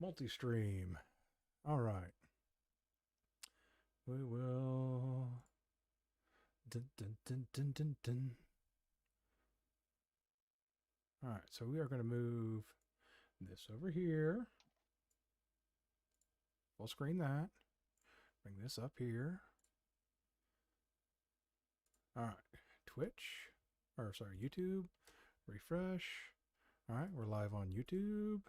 Multi-stream. All right. We will. Dun, dun, dun, dun, dun, dun. All right, so we are going to move this over here. Full screen that. Bring this up here. All right, Twitch, or sorry, YouTube. Refresh. All right, we're live on YouTube.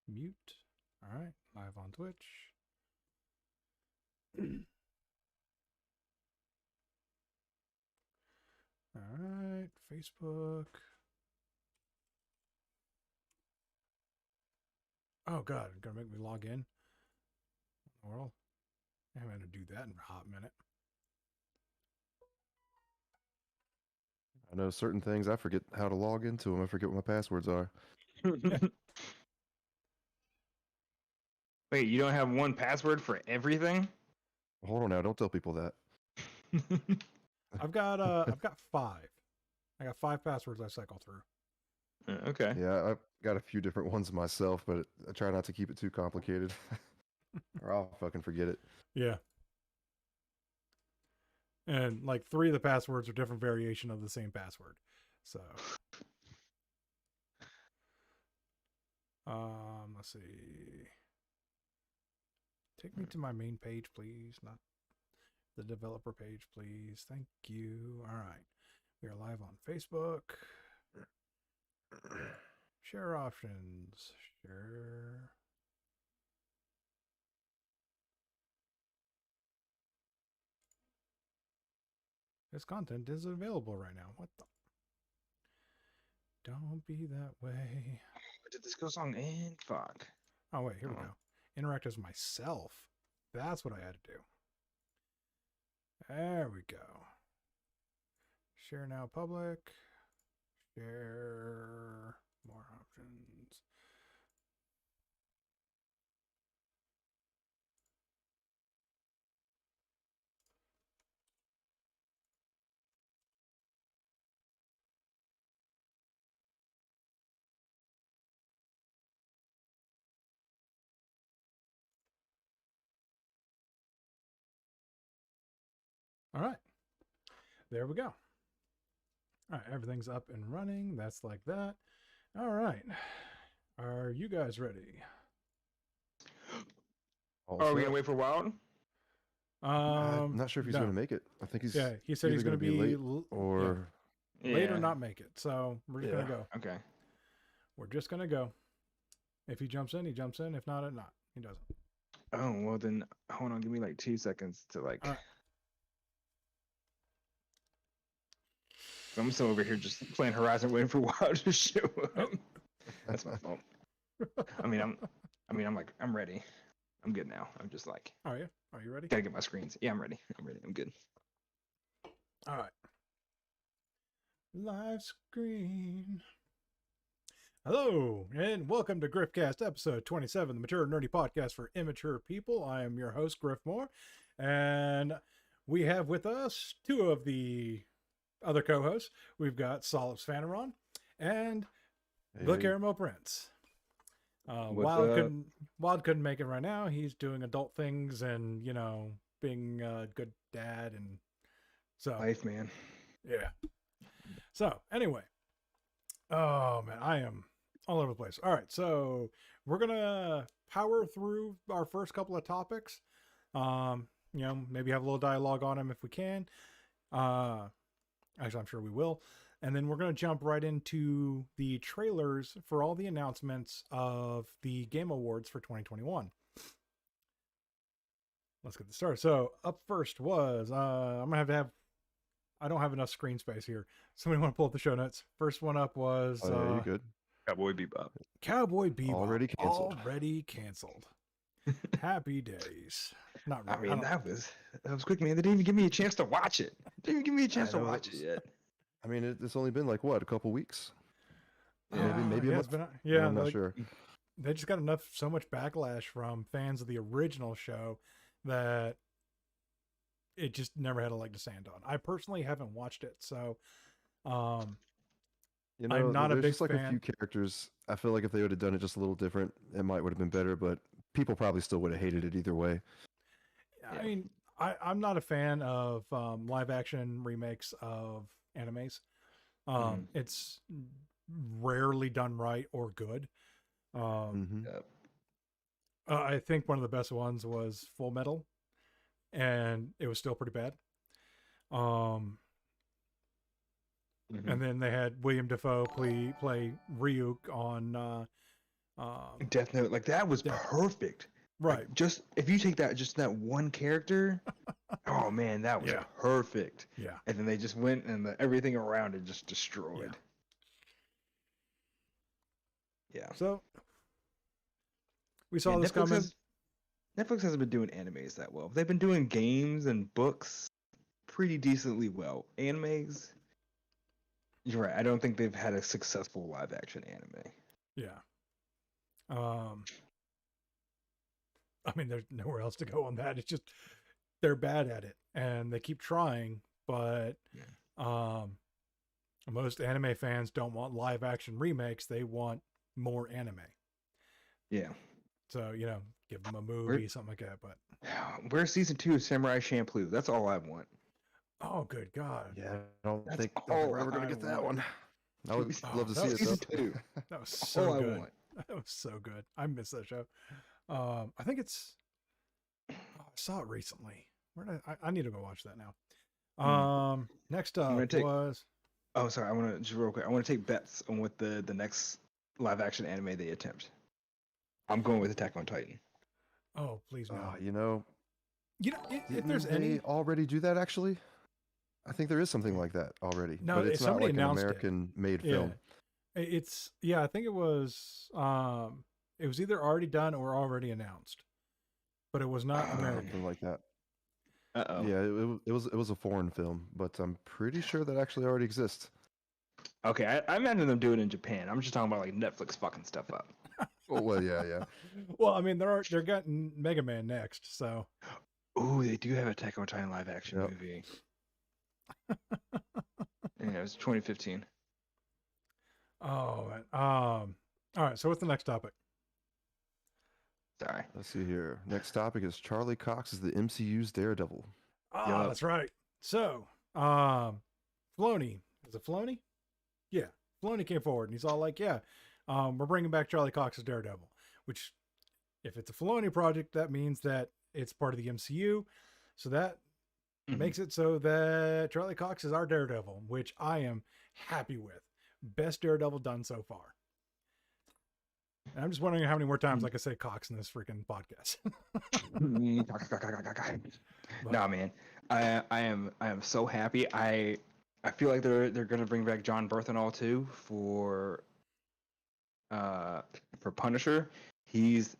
Mute. All right, live on Twitch. All right, Facebook. Oh God, gonna make me log in. Well, I'm gonna do that in a hot minute. I know certain things, I forget how to log into them. I forget what my passwords are. Wait, you don't have one password for everything? Hold on now, don't tell people that. I've got 5. I got 5 passwords I cycle through. Okay. Yeah, I've got a few different ones myself, but I try not to keep it too complicated. Or I'll fucking forget it. Yeah. And like 3 of the passwords are different variation of the same password. So let's see. Take me to my main page, please, not the developer page, please. Thank you. All right. We are live on Facebook. Share options. Share. This content is available right now. What the? Don't be that way. Did this go song in? Fuck. Oh, wait. Here we go. Interact as myself. That's what I had to do. There we go. Share now public. Share more options. All right. There we go. All right. Everything's up and running. That's like that. All right. Are you guys ready? Are we going to wait for Wild? I'm not sure if he's no. going to make it. I think he's he said he's going to be late or late or not make it. So we're just going to go. Okay. We're just going to go. If he jumps in, he jumps in. If not, he doesn't. Oh, well then, hold on. Give me like 2 seconds to like... I'm still over here just playing Horizon, waiting for Wild to show up. That's my fault. I'm ready. I'm good now. I'm just like. Are you? Are you ready? Gotta get my screens. Yeah, I'm ready. I'm good. All right. Live screen. Hello, and welcome to Griffcast Episode 27, the mature nerdy podcast for immature people. I am your host, Griff Moore, and we have with us 2 of the other co-hosts. We've got Solips Fanaron and the Caramel Prince. Wild couldn't make it right now. He's doing adult things and, being a good dad. And so life, man. Yeah. So anyway, oh man, I am all over the place. All right. So we're going to power through our first couple of topics. Maybe have a little dialogue on them if we can. Actually, I'm sure we will. And then we're going to jump right into the trailers for all the announcements of the Game Awards for 2021. Let's get this started. So up first was, I'm going to have, I don't have enough screen space here. Somebody want to pull up the show notes. First one up was... you good? Cowboy Bebop. Cowboy Bebop. Already canceled. Happy days. Not really. I mean, that was quick, man. They didn't even give me a chance to watch it. They didn't even give me a chance to watch it yet. I mean, it's only been like, what, a couple weeks? Maybe a month? I'm not sure. they just got so much backlash from fans of the original show that it just never had a leg to stand on. I personally haven't watched it, so I'm not a there's big just like fan. a few characters. I feel like if they would have done it just a little different, it would have been better. But people probably still would have hated it either way. I mean, I'm not a fan of live action remakes of animes. It's rarely done right or good. I think one of the best ones was Full Metal, and it was still pretty bad. And then they had William Dafoe play Ryuk on Death Note. Like that was perfect. Right. Like, just if you take that one character, oh man, that was perfect. Yeah. And then they just went and everything around it just destroyed. Yeah. So we saw this coming. Netflix hasn't been doing animes that well. They've been doing games and books pretty decently well. Animes, you're right. I don't think they've had a successful live action anime. Yeah. I mean, there's nowhere else to go on that. It's just they're bad at it, and they keep trying, but most anime fans don't want live action remakes. They want more anime. Yeah. So, give them a movie, something like that. But where's season 2 of Samurai Champloo? That's all I want. Oh, good God. Yeah, I don't think we're ever going to get that one. I would love to see it. Season 2. That was so good. I want. That was so good. I miss that show. I think it's. I saw it recently. I need to go watch that now. Next up was. Oh, sorry. I want to just real quick. I want to take bets on what the next live action anime they attempt. I'm going with Attack on Titan. Oh, please no. If there's any already do that actually, I think there is something like that already. No, but it's not like an announced American-made film. I think it was. It was either already done or already announced, but it was not American. Something like that. Uh-oh. Yeah, it was a foreign film, but I'm pretty sure that actually already exists. Okay, I imagine them doing it in Japan. I'm just talking about like Netflix fucking stuff up. Well, yeah. Well, I mean, they're getting Mega Man next, so. Ooh, they do have a Attack on Titan live action movie. Yeah, it was 2015. Oh, all right. So what's the next topic? Sorry. Let's see here. Next topic is Charlie Cox is the MCU's Daredevil. Oh, that's right. So, Filoni. Is it Filoni? Yeah. Filoni came forward and he's all like, we're bringing back Charlie Cox as Daredevil, which if it's a Filoni project, that means that it's part of the MCU. So that makes it so that Charlie Cox is our Daredevil, which I am happy with. Best Daredevil done so far. And I'm just wondering how many more times I can say Cox in this freaking podcast. No, man, I am so happy. I feel like they're gonna bring back John Berthenol too for Punisher. He's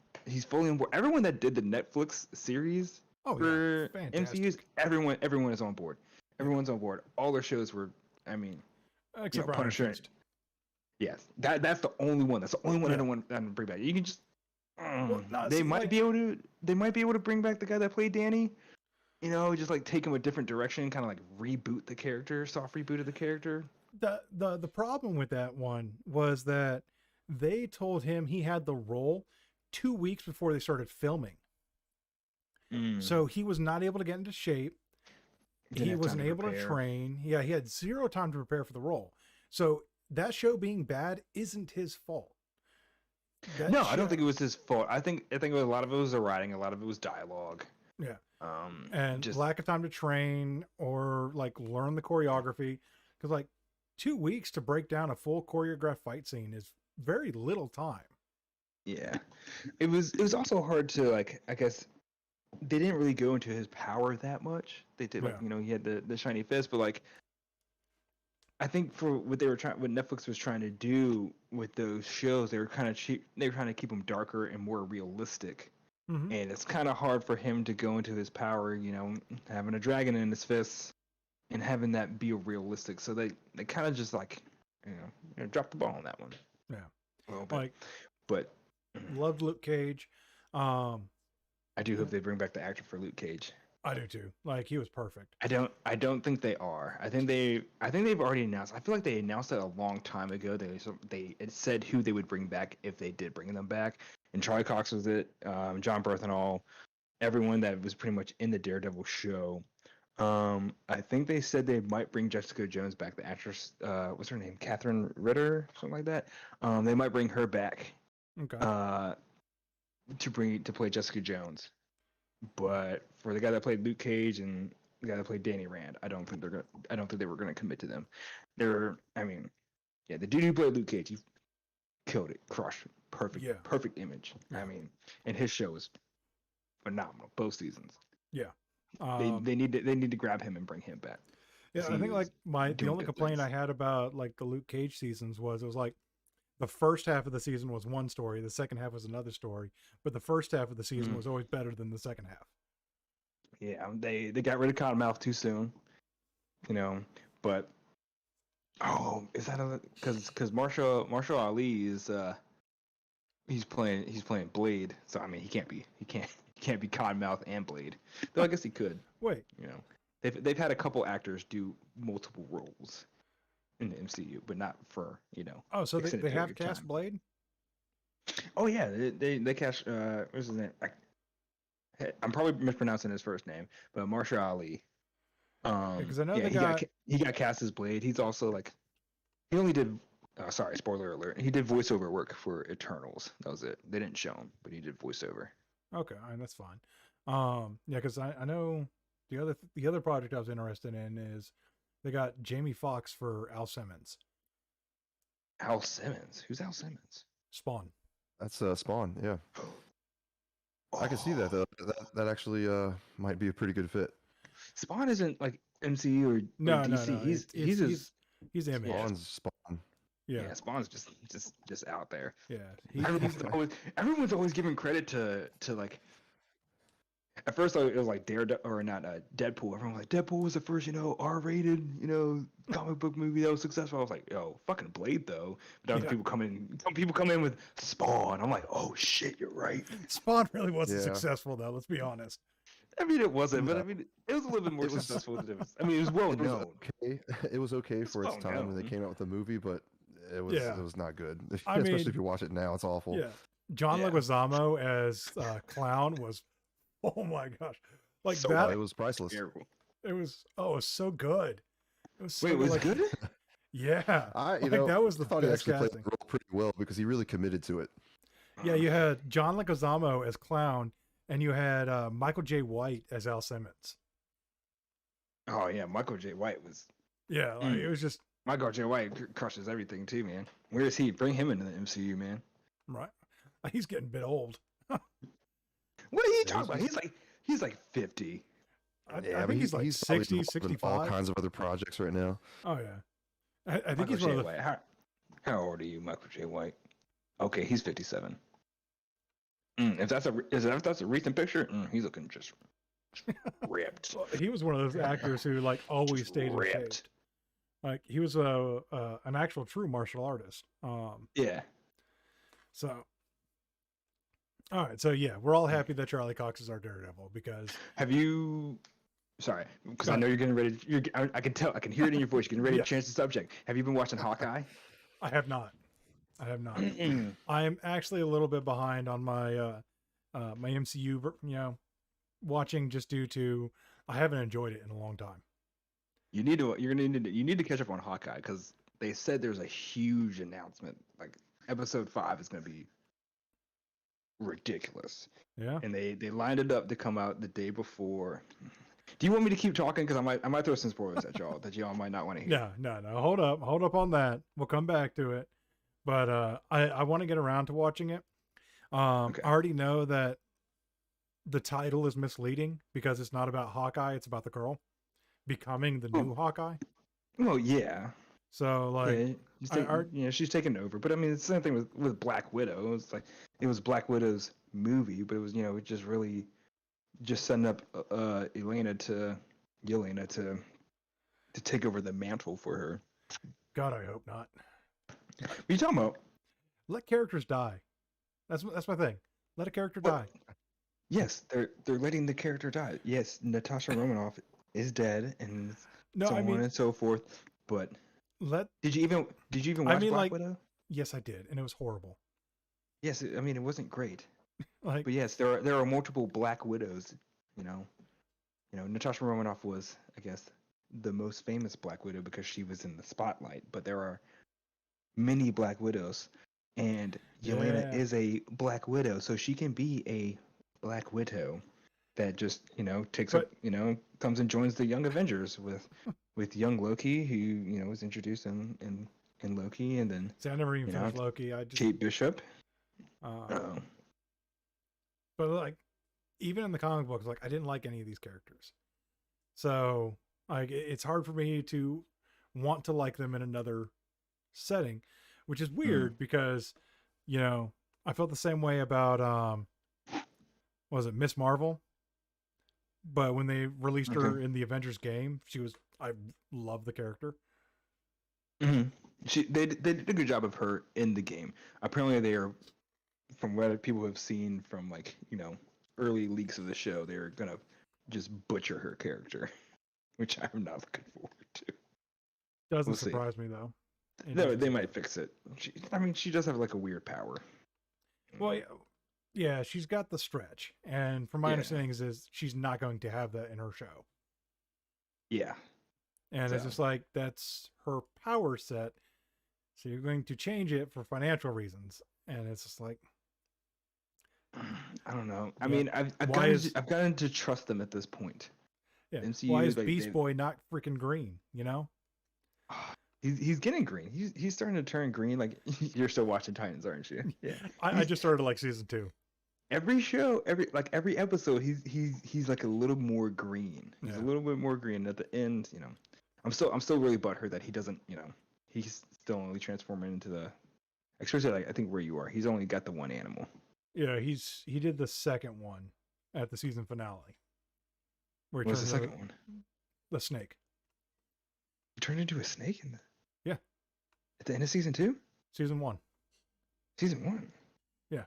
fully on board. Everyone that did the Netflix series for MCUs, everyone is on board. Everyone's on board. All their shows were, except for Punisher. Yes, that's the only one. That's the only one I don't want to bring back. You can just they might be able to bring back the guy that played Danny. Just like take him a different direction, kind of like reboot the character, soft reboot of the character. The problem with that one was that they told him he had the role 2 weeks before they started filming. So he was not able to get into shape. He wasn't able to train. Yeah, he had zero time to prepare for the role. So that show being bad isn't his fault. I don't think it was his fault. I think a lot of it was the writing, a lot of it was dialogue. Yeah. And just lack of time to train or like learn the choreography. Because like 2 weeks to break down a full choreographed fight scene is very little time. Yeah. It was also hard to like, I guess they didn't really go into his power that much. They did he had the shiny fist, but like I think for what Netflix was trying to do with those shows, they were trying to keep them darker and more realistic. And it's kind of hard for him to go into his power, having a dragon in his fists and having that be realistic. So they kind of just like, dropped the ball on that one. Yeah. A little bit. But Loved Luke Cage. I do hope they bring back the actor for Luke Cage. I do too. Like, he was perfect. I don't think they are. I think they've already announced. I feel like they announced it a long time ago. They it said who they would bring back if they did bring them back. And Charlie Cox was it. John Berthenol, everyone that was pretty much in the Daredevil show. I think they said they might bring Jessica Jones back. The actress, what's her name? Catherine Ritter, something like that. They might bring her back. Okay. To play Jessica Jones. But for the guy that played Luke Cage and the guy that played Danny Rand, I don't think they were gonna commit to them. The dude who played Luke Cage, he killed it, crushed it, perfect image. Yeah. I mean, and his show was phenomenal, both seasons. Yeah. They need to grab him and bring him back. Yeah, I think like the only complaint I had about like the Luke Cage seasons was it was like the first half of the season was one story, the second half was another story, but the first half of the season was always better than the second half. Yeah, they got rid of Cottonmouth too soon, But is that because Marshall Ali is he's playing Blade, so I mean he can't be Cottonmouth and Blade, though I guess he could. Wait, they've had a couple actors do multiple roles in the MCU, but not for Oh, so they have cast Blade? Oh yeah, they cast what's his name? I'm probably mispronouncing his first name, but Marshall Ali. Because I know he got cast as Blade. He's also he only did. Sorry, spoiler alert. He did voiceover work for Eternals. That was it. They didn't show him, but he did voiceover. Okay, that's fine. Yeah, because I know the other project I was interested in is they got Jamie Foxx for Al Simmons. Al Simmons? Who's Al Simmons? Spawn. That's Spawn. Yeah. I can see that though. That actually might be a pretty good fit. Spawn isn't like MCU or DC. No. He's Image. Spawn's Spawn. Yeah, Spawn's just out there. Yeah, everyone's always giving credit to like. At first, it was like Daredevil or not Deadpool. Everyone was like, Deadpool was the first, R-rated, comic book movie that was successful. I was like, yo, fucking Blade though. But then people come in with Spawn. I'm like, oh shit, you're right. Spawn really wasn't successful though. Let's be honest. I mean, it wasn't, but I mean, it was a little bit more successful than it was. I mean, it was well known. It was okay for its time when they came out with the movie, but it was not good. Especially if you watch it now, it's awful. Yeah, John Leguizamo as Clown was, oh my gosh, like so that. It was priceless. It was so good. It was so Wait, was it good? Yeah, that was the thought he actually played the role pretty well because he really committed to it. Yeah, you had John Leguizamo as Clown, and you had Michael J. White as Al Simmons. Oh yeah, Michael J. White was. Yeah, it was just Michael J. White crushes everything too, man. Where is he? Bring him into the MCU, man. Right, he's getting a bit old. What are you talking about? He's like 50. I think he's like 60, 65. All kinds of other projects right now. Oh yeah, I think Michael he's one of the. White. How old are you, Michael J. White? Okay, he's 57. If that's a recent picture, he's looking just ripped. He was one of those actors who always stayed in shape. Like he was an actual true martial artist. Yeah. So. All right, so yeah, we're all happy that Charlie Cox is our Daredevil because. Have you? Sorry, because I know you're getting ready. I can tell. I can hear it in your voice. You're getting ready to change the subject. Have you been watching Hawkeye? I have not. I am actually a little bit behind on my my MCU, watching just due to I haven't enjoyed it in a long time. You need to catch up on Hawkeye because they said there's a huge announcement. Like episode 5 is going to be ridiculous. Yeah. And they lined it up to come out the day before. Do you want me to keep talking? Because I might throw some spoilers at y'all that y'all might not want to hear. No. Hold up on that. We'll come back to it. But I want to get around to watching it. Okay. I already know that the title is misleading because it's not about Hawkeye. It's about the girl becoming the new Hawkeye. Well, yeah. So she's taken over. But I mean, it's the same thing with Black Widow. It was Black Widow's movie, but it was it just really just setting up Yelena to take over the mantle for her. God, I hope not. What are you talking about? Let characters die. That's my thing. Let a character Well, die. Yes, they're letting the character die. Yes, Natasha Romanoff is dead, and No, so I on mean, and so forth. But let. did you even I watch mean, Black like, Widow? yes, I did, and it was horrible. Yes, I mean it wasn't great. Like, But yes, there are multiple Black Widows. You know, Natasha Romanoff was, I guess, the most famous Black Widow because she was in the spotlight. But there are many Black Widows, and Yelena Yeah. is a Black Widow, so she can be a Black Widow that just takes up comes and joins the Young Avengers with young Loki, who was introduced in Loki, and then see, I never even finished Loki. I just Kate Bishop. But like, even in the comic books, like I didn't like any of these characters, so like it's hard for me to want to like them in another setting, which is weird because I felt the same way about was it Miss Marvel? But when they released her in the Avengers game, I love the character. Mm-hmm. They did a good job of her in the game. Apparently, they are, from what people have seen from early leaks of the show, they're gonna just butcher her character, which I'm not looking forward to. Doesn't surprise me though. No, they might fix it. She does have like a weird power. Well, yeah, she's got the stretch, and from my understanding is she's not going to have that in her show. Yeah. And it's just like, that's her power set. So you're going to change it for financial reasons. And it's just like, I don't know. I mean, I've gotten to trust them at this point. Yeah. MCU, why is Beast Boy not freaking green? He's getting green. He's starting to turn green. Like, you're still watching Titans, aren't you? Yeah. I just started like season 2. Every show, every episode, he's like a little more green. He's a little bit more green at the end. I'm still really butthurt that he doesn't. He's still only transforming into the. Especially like I think where you are, he's only got the one animal. Yeah, he did the second one at the season finale. Where what's the second one? The snake. He turned into a snake in the. Yeah. At the end of season 2. Season 1. Season 1. Yeah.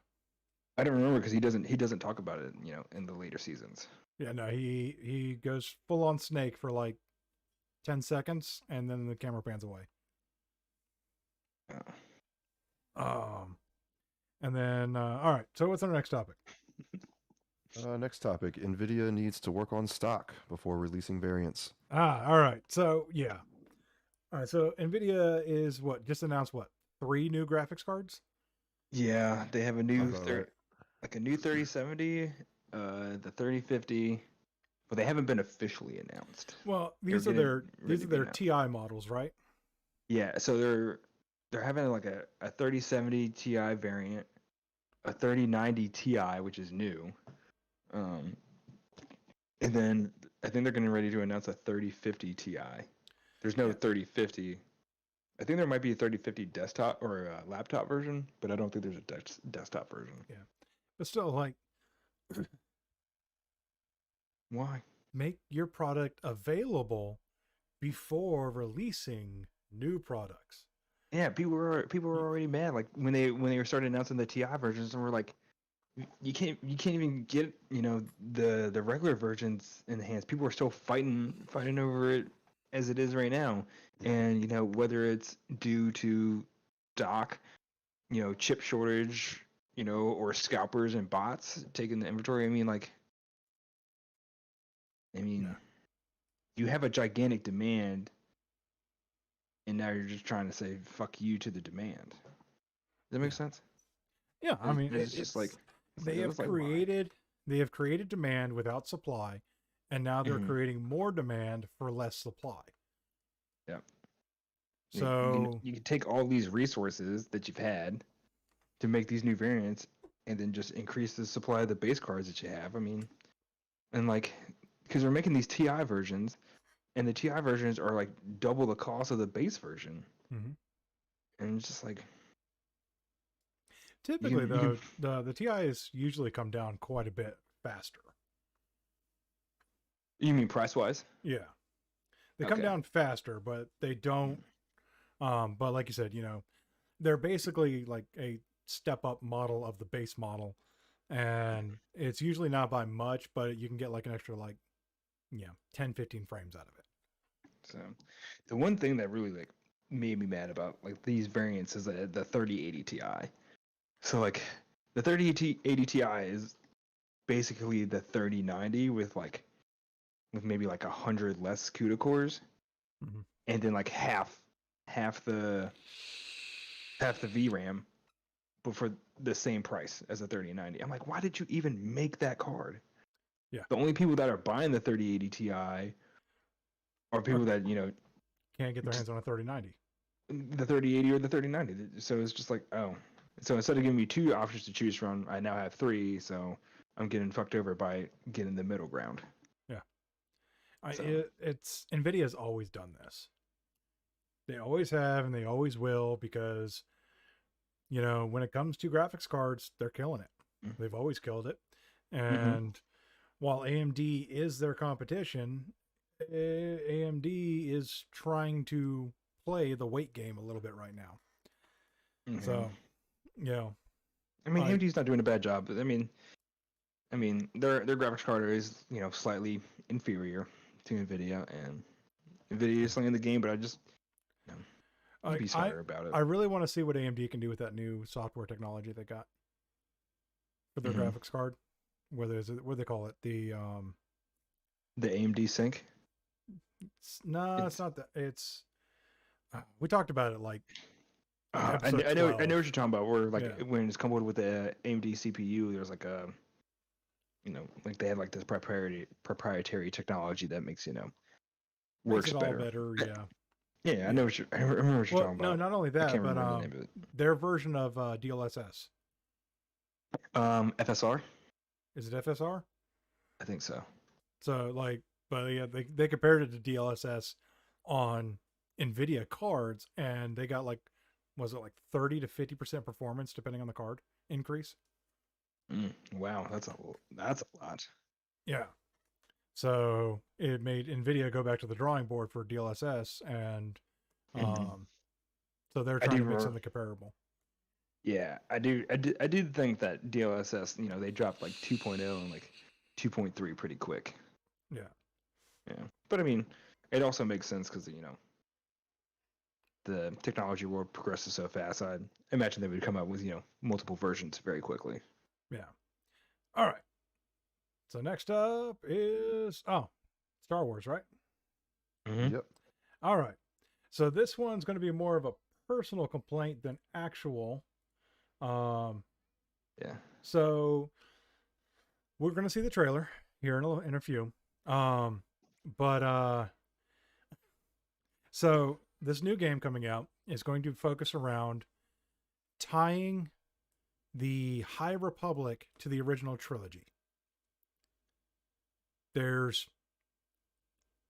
I don't remember because he doesn't talk about it, in the later seasons. Yeah, no, he goes full on snake for like 10 seconds, and then the camera pans away. And then all right. So what's our next topic? Next topic: Nvidia needs to work on stock before releasing variants. All right. So yeah. All right. So Nvidia is just announced 3 new graphics cards? Yeah, they have a new a new 3070, the 3050, but they haven't been officially announced. Well, these are their TI models, right? Yeah, so they're having like a 3070 Ti variant, a 3090 Ti, which is new, and then I think they're getting ready to announce a 3050 Ti. There's no 3050. I think there might be a 3050 desktop or a laptop version, but I don't think there's a desktop version. Yeah. But still, like, why? Make your product available before releasing new products. Yeah, people were already mad. Like when they were started announcing the TI versions, and we're like, you can't even get the regular versions in the hands. People are still fighting over it as it is right now, and whether it's due to stock, chip shortage, or scalpers and bots taking the inventory. You have a gigantic demand, and now you're just trying to say "fuck you" to the demand. Does that make sense? Yeah, I mean, it's just like they have created demand without supply, and now they're creating more demand for less supply. Yeah. So you can take all these resources that you've had to make these new variants, and then just increase the supply of the base cards that you have. I mean, and because we're making these TI versions, and the TI versions are like double the cost of the base version, and it's just like. Typically, though, the TIs usually come down quite a bit faster. You mean price-wise? Yeah. They come down faster, but they don't. But like you said, they're basically like step up model of the base model, and it's usually not by much, but you can get like an extra 10, 15 frames out of it. So the one thing that really like made me mad about like these variants is the 3080 Ti. So like the 3080 Ti is basically the 3090 with maybe like 100 less CUDA cores, and then like half the VRAM, but for the same price as a 3090. I'm like, why did you even make that card? Yeah. The only people that are buying the 3080 Ti are people that can't get their hands on a 3090. The 3080 or the 3090. So it's just like, oh. So instead of giving me 2 options to choose from, I now have 3. So I'm getting fucked over by getting the middle ground. Yeah. It's Nvidia's always done this. They always have, and they always will, because when it comes to graphics cards, they're killing it. They've always killed it. And while AMD is their competition, AMD is trying to play the weight game a little bit right now. So, I mean, AMD's not doing a bad job, but I mean, their graphics card is slightly inferior to Nvidia, and Nvidia is slaying the game. But I just be smarter about it. I really want to see what AMD can do with that new software technology they got for their graphics card. What do they call it? The AMD Sync. It's not that. It's we talked about it like. I know what you're talking about. Where when it's coupled with the AMD CPU, there's like a, like they have like this proprietary technology that makes works better. Yeah. Yeah, I remember what you're talking about. No, not only that, but their version of DLSS. FSR. Is it FSR? I think so. So but yeah, they compared it to DLSS on Nvidia cards, and they got was it 30 to 50% performance depending on the card increase? Wow, that's a lot. Yeah. So it made Nvidia go back to the drawing board for DLSS, and so they're trying to make something comparable. Yeah, I do think that DLSS, they dropped 2.0 and 2.3 pretty quick. Yeah. Yeah, but I mean, it also makes sense because the technology world progresses so fast. I'd imagine they would come out with multiple versions very quickly. Yeah. All right. So next up is Star Wars, right? Yep. All right. So this one's going to be more of a personal complaint than actual. Yeah. So we're going to see the trailer here in a few. So this new game coming out is going to focus around tying the High Republic to the original trilogy. There's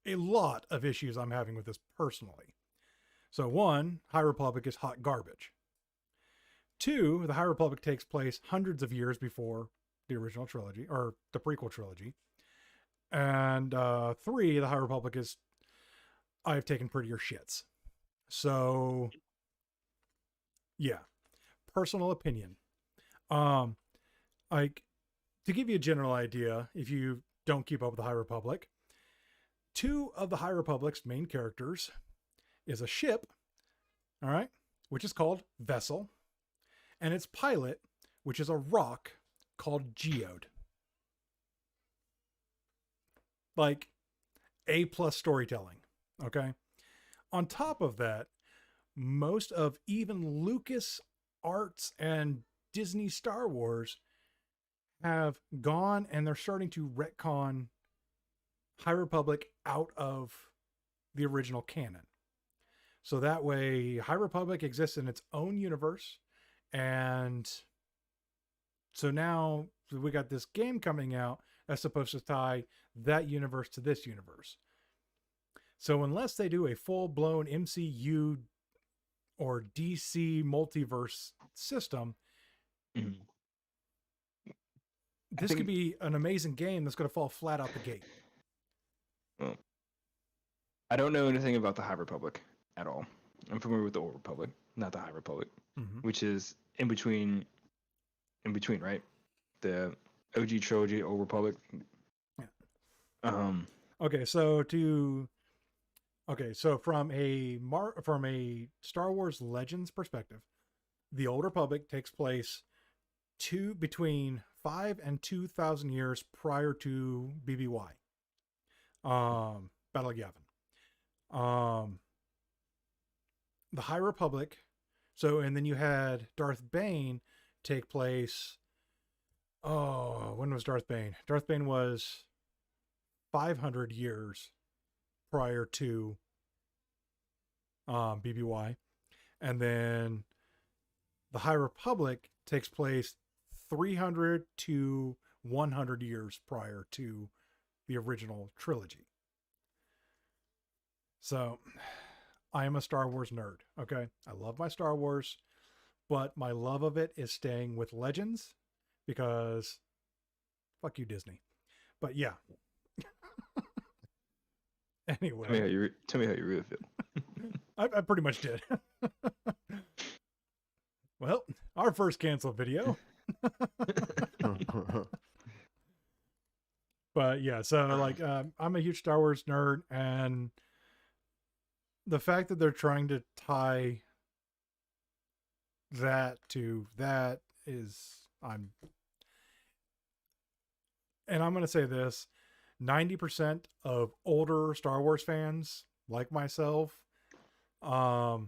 a lot of issues I'm having with this personally. So 1, High Republic is hot garbage. 2, the High Republic takes place hundreds of years before the original trilogy, or the prequel trilogy. And 3, the High Republic is, I've taken prettier shits. So, yeah. Personal opinion. To give you a general idea, if you don't keep up with the High Republic, 2 of the High Republic's main characters is a ship, all right, which is called Vessel, and its pilot, which is a rock called Geode. A+ storytelling, okay? On top of that, most of even Lucas Arts and Disney Star Wars have gone, and they're starting to retcon High Republic out of the original canon. So that way High Republic exists in its own universe. And so now we got this game coming out that's supposed to tie that universe to this universe. So unless they do a full-blown MCU or DC multiverse system, this could be an amazing game that's going to fall flat out the gate. I don't know anything about the High Republic at all. I'm familiar with the Old Republic. not the High Republic, Mm-hmm. which is in between, right? The OG trilogy, Old Republic. Yeah. Okay, so from a Star Wars Legends perspective, the Old Republic takes place between 5 and 2,000 years prior to BBY, Battle of Yavin. The High Republic, and then you had Darth Bane take place. Oh, when was Darth Bane? Darth Bane was 500 years prior to BBY, and then the High Republic takes place 300 to 100 years prior to the original trilogy. So I am a Star Wars nerd. Okay, I love my Star Wars, but my love of it is staying with Legends because fuck you, Disney. But yeah. Anyway, tell me how you really feel. I pretty much did. Well, our first canceled video. But yeah, so like I'm a huge Star Wars nerd, and the fact that they're trying to tie that to that I'm going to say this, 90% of older Star Wars fans like myself are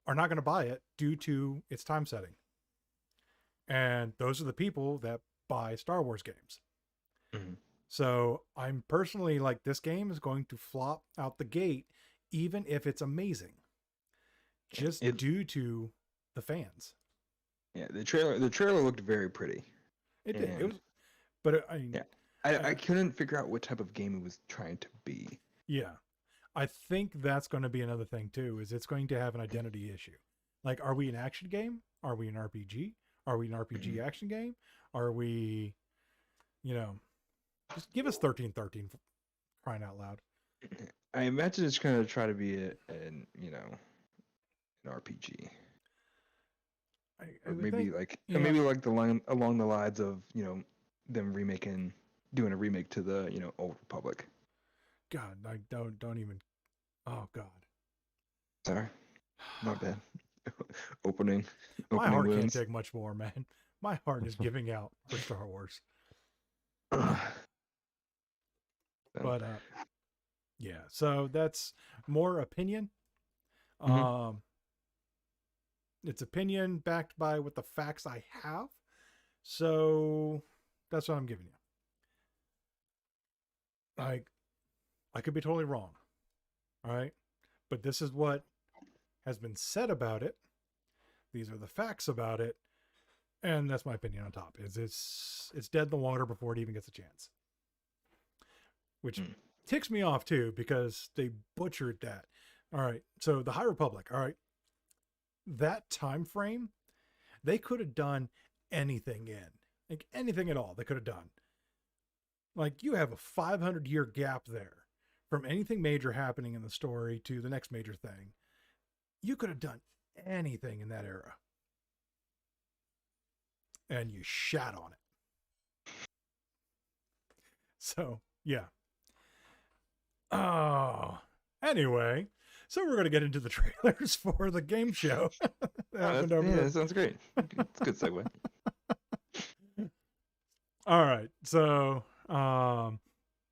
not going to buy it due to its time setting. And those are the people that buy Star Wars games. Mm-hmm. So I'm personally like, this game is going to flop out the gate, even if it's amazing, just due to the fans. Yeah, the trailer looked very pretty. It did. It was, but I couldn't figure out what type of game it was trying to be. Yeah. I think that's going to be another thing too, is it's going to have an identity issue. Like, are we an action game? Are we an RPG? Are we an RPG action game? Are we, just give us 1313, crying out loud. I imagine it's going to try to be an RPG. Or maybe like the line along the lines of, them doing a remake to the, Old Republic. God, I don't even. Oh God. Sorry, not bad. Opening my heart wins. can't take much more, man. My heart is giving out for Star Wars. But yeah. So that's more opinion. It's opinion backed by what the facts I have. So that's what I'm giving you. I could be totally wrong. All right. But this is what has been said about it. These are the facts about it. And that's my opinion on top. It's dead in the water before it even gets a chance. Which ticks me off too, because they butchered that. All right. So the High Republic, all right. That time frame, they could have done anything in. Like anything at all they could have done. Like, you have a 500-year gap there from anything major happening in the story to the next major thing. You could have done anything in that era. And you shat on it. So, yeah. Oh, anyway. So we're going to get into the trailers for the game show. That sounds great. It's a good segue. All right. So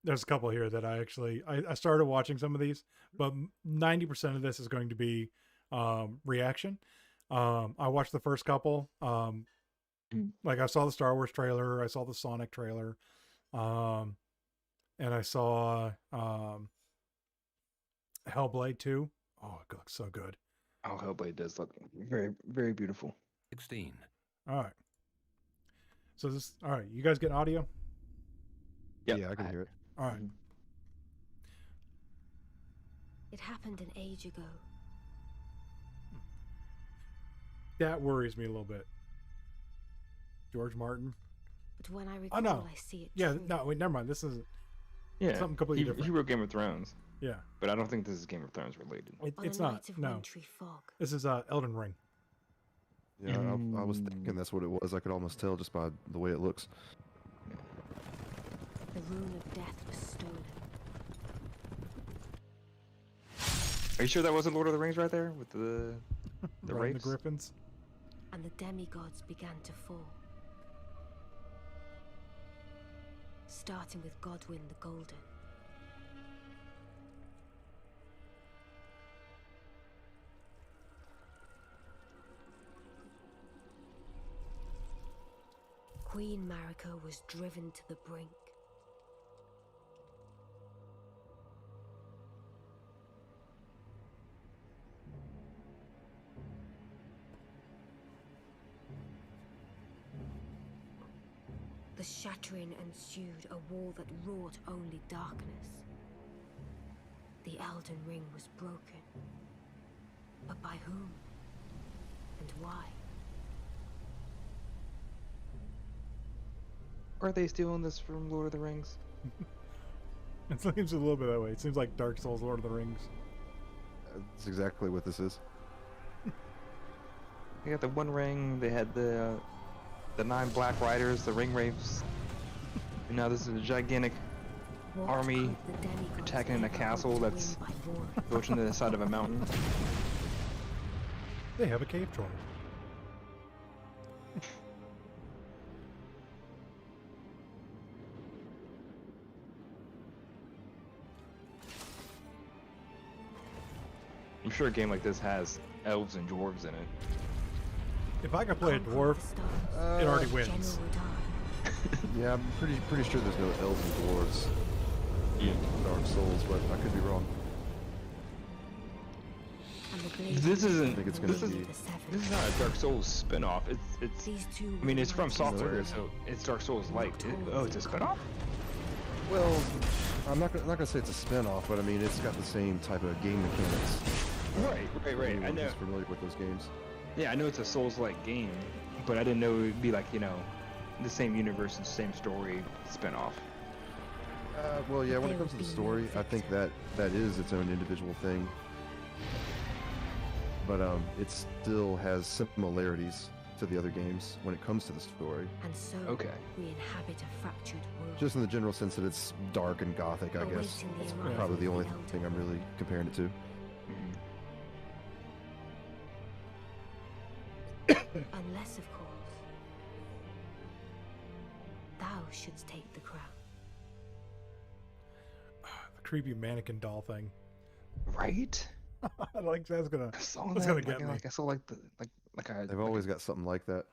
there's a couple here that I started watching some of these, but 90% of this is going to be reaction. I watched the first couple. Like, I saw the Star Wars trailer. I saw the Sonic trailer. And I saw Hellblade 2. Oh, it looks so good. Oh, Hellblade does look very, very beautiful. 16. All right. So all right. You guys get audio? Yep. Yeah, I can hear it. All right. It happened an age ago. That worries me a little bit. George Martin. But when I recall, no. I see it. Yeah, true. no, wait, never mind. This is Yeah, something completely different. He wrote Game of Thrones. Yeah. But I don't think this is Game of Thrones related. It's On a not. night of No. wintry fog, This is Elden Ring. Yeah, I was thinking that's what it was. I could almost tell just by the way it looks. the rune of death was stolen. Are you sure that wasn't Lord of the Rings right there with the Riding rapes? the griffins. And the demigods began to fall. Starting with Godwyn the Golden. Queen Marika was driven to the brink. The shattering ensued, a war that wrought only darkness. The Elden Ring was broken. But by whom? And why? Are they stealing this from Lord of the Rings? It seems a little bit that way. It seems like Dark Souls, Lord of the Rings. That's exactly what this is. They got the One Ring. They had the 9 Black Riders, the Ring Wraiths. And now this is a gigantic What army could the demigods attacking in a ever castle hope to that's win by war? built into the side of a mountain. They have a cave troll. I'm sure a game like this has elves and dwarves in it. If I could play a Conquer dwarf, the stars. it already General wins. Radar. Yeah, I'm pretty sure there's no elves and dwarves Yeah. in Dark Souls, but I could be wrong. And the blazing This isn't. I think it's gonna This is. be- the seven. This is not a Dark Souls spin-off. It's. These two I mean, it's from mighty software, warriors. so it's Dark Souls like. Oh, it's a spin-off. Well, I'm not gonna say it's a spin-off, but I mean it's got the same type of game mechanics. Right. for I anyone know. who's familiar with those games. Yeah, I know it's a Souls-like game, but I didn't know it would be like the same universe and same story spin-off. Well, yeah, when There it comes to would the be story, no I think victor. that is its own individual thing. But it still has similarities to the other games when it comes to the story. And so Okay. we inhabit a fractured world. Just in the general sense that it's dark and gothic, I guess. Awaiting the That's arrival probably the of only the Elder. thing I'm really comparing it to. Unless, of course, thou shouldst take the crown. The creepy mannequin doll thing. Right? Like that's gonna. I saw That's that. gonna get me. I saw like a. They've always got something like that.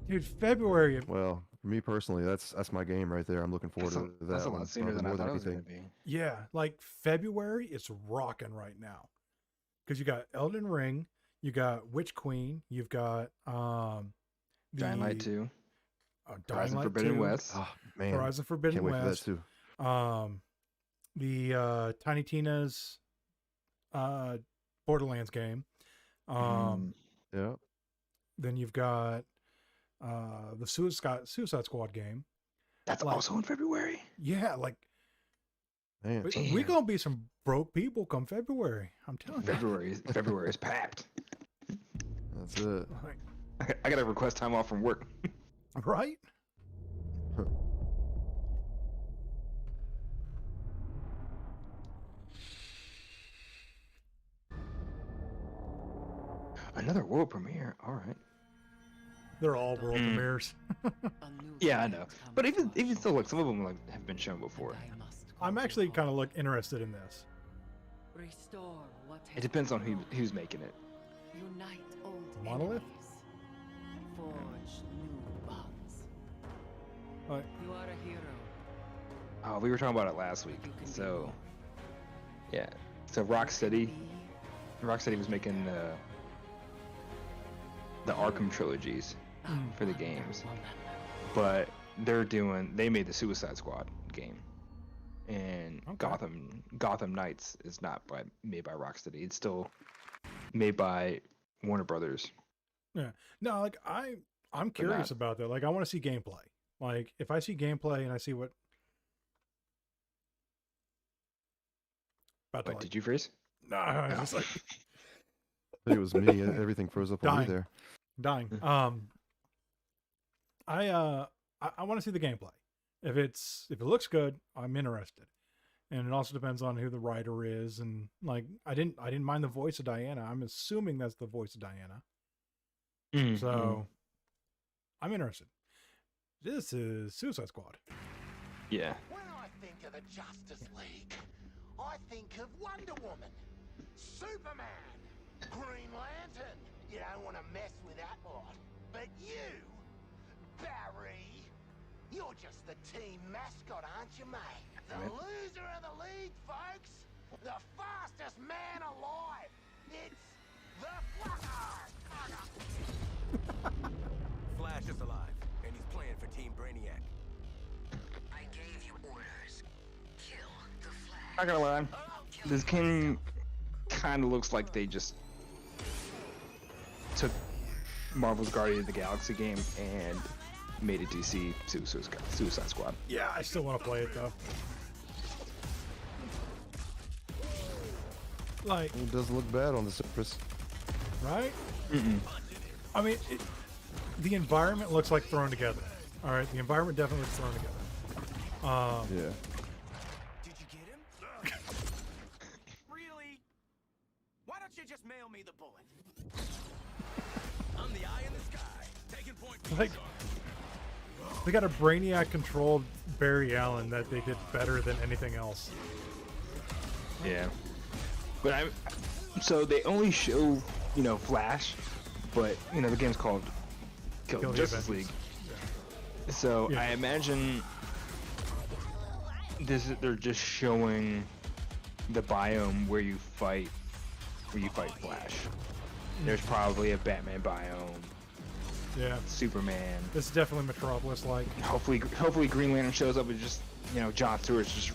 Dude, February. Well, for me personally, that's my game right there. I'm looking forward to that. That's a one lot sooner than I more thought it was anything. gonna be. Yeah, like February, it's rocking right now. Because you got Elden Ring, you got Witch Queen, you've got Dying Light 2, Dying Horizon Light Forbidden 2, West. Oh man, Horizon Forbidden can't wait for that West, too. The Tiny Tina's Borderlands game. Yeah. Then you've got the Suicide Squad game. That's like- also in February. Yeah, like Man, we gonna be some broke people come February. I'm telling you. February is packed. that's it. Like, I gotta request time off from work. right? Another world premiere. All right. They're all world premieres. Yeah, I know. But even still, like some of them have been shown before. I'm actually kind of interested in this. Restore what It depends on who's making it. Unite old Monolith? enemies. Forge new bonds. Like, You are a hero. Oh, we were talking about it last week. So, yeah. So Rocksteady was making the Arkham trilogies for the games, but they made the Suicide Squad game, and Okay. Gotham Knights is not made by Rocksteady. It's still made by Warner Brothers. yeah. No, like I'm curious about that. Like I want to see gameplay. Like, if I see gameplay and I see what... What, did you freeze? No, I was just like... I think it was me. Everything froze up on me there. Dying. I want to see the gameplay. If it looks good, I'm interested. And it also depends on who the writer is, and like I didn't mind the voice of Diana. I'm assuming that's the voice of Diana. So I'm interested. This is Suicide Squad. Yeah. When I think of the Justice League, I think of Wonder Woman, Superman, Green Lantern. You don't want to mess with that lot. But you, Barry, you're just the team mascot, aren't you, mate? The loser of the league, folks. The fastest man alive. It's the Flash. Flash is alive, and he's playing for Team Brainiac. I gave you orders. Kill the Flash. Not gonna lie, this game kind of looks like they just took Marvel's Guardians of the Galaxy game and made a DC Suicide Squad. Yeah, I still want to play it though. Like, It doesn't look bad on the surface. right? I mean, the environment looks like thrown together. All right, the environment definitely looks thrown together. Yeah. Did you get him? Really? Why don't you just mail me the bullet? I'm the eye in the sky, taking point. Like, they got a Brainiac-controlled Barry Allen that they did better than anything else. Yeah. But so they only show, Flash, but, the game's called Kill the Justice Avengers. League. So Yeah. I imagine they're just showing the biome where you fight Flash. There's probably a Batman biome, Yeah, Superman. this is definitely Metropolis-like. Hopefully Green Lantern shows up and just, Jon Stewart's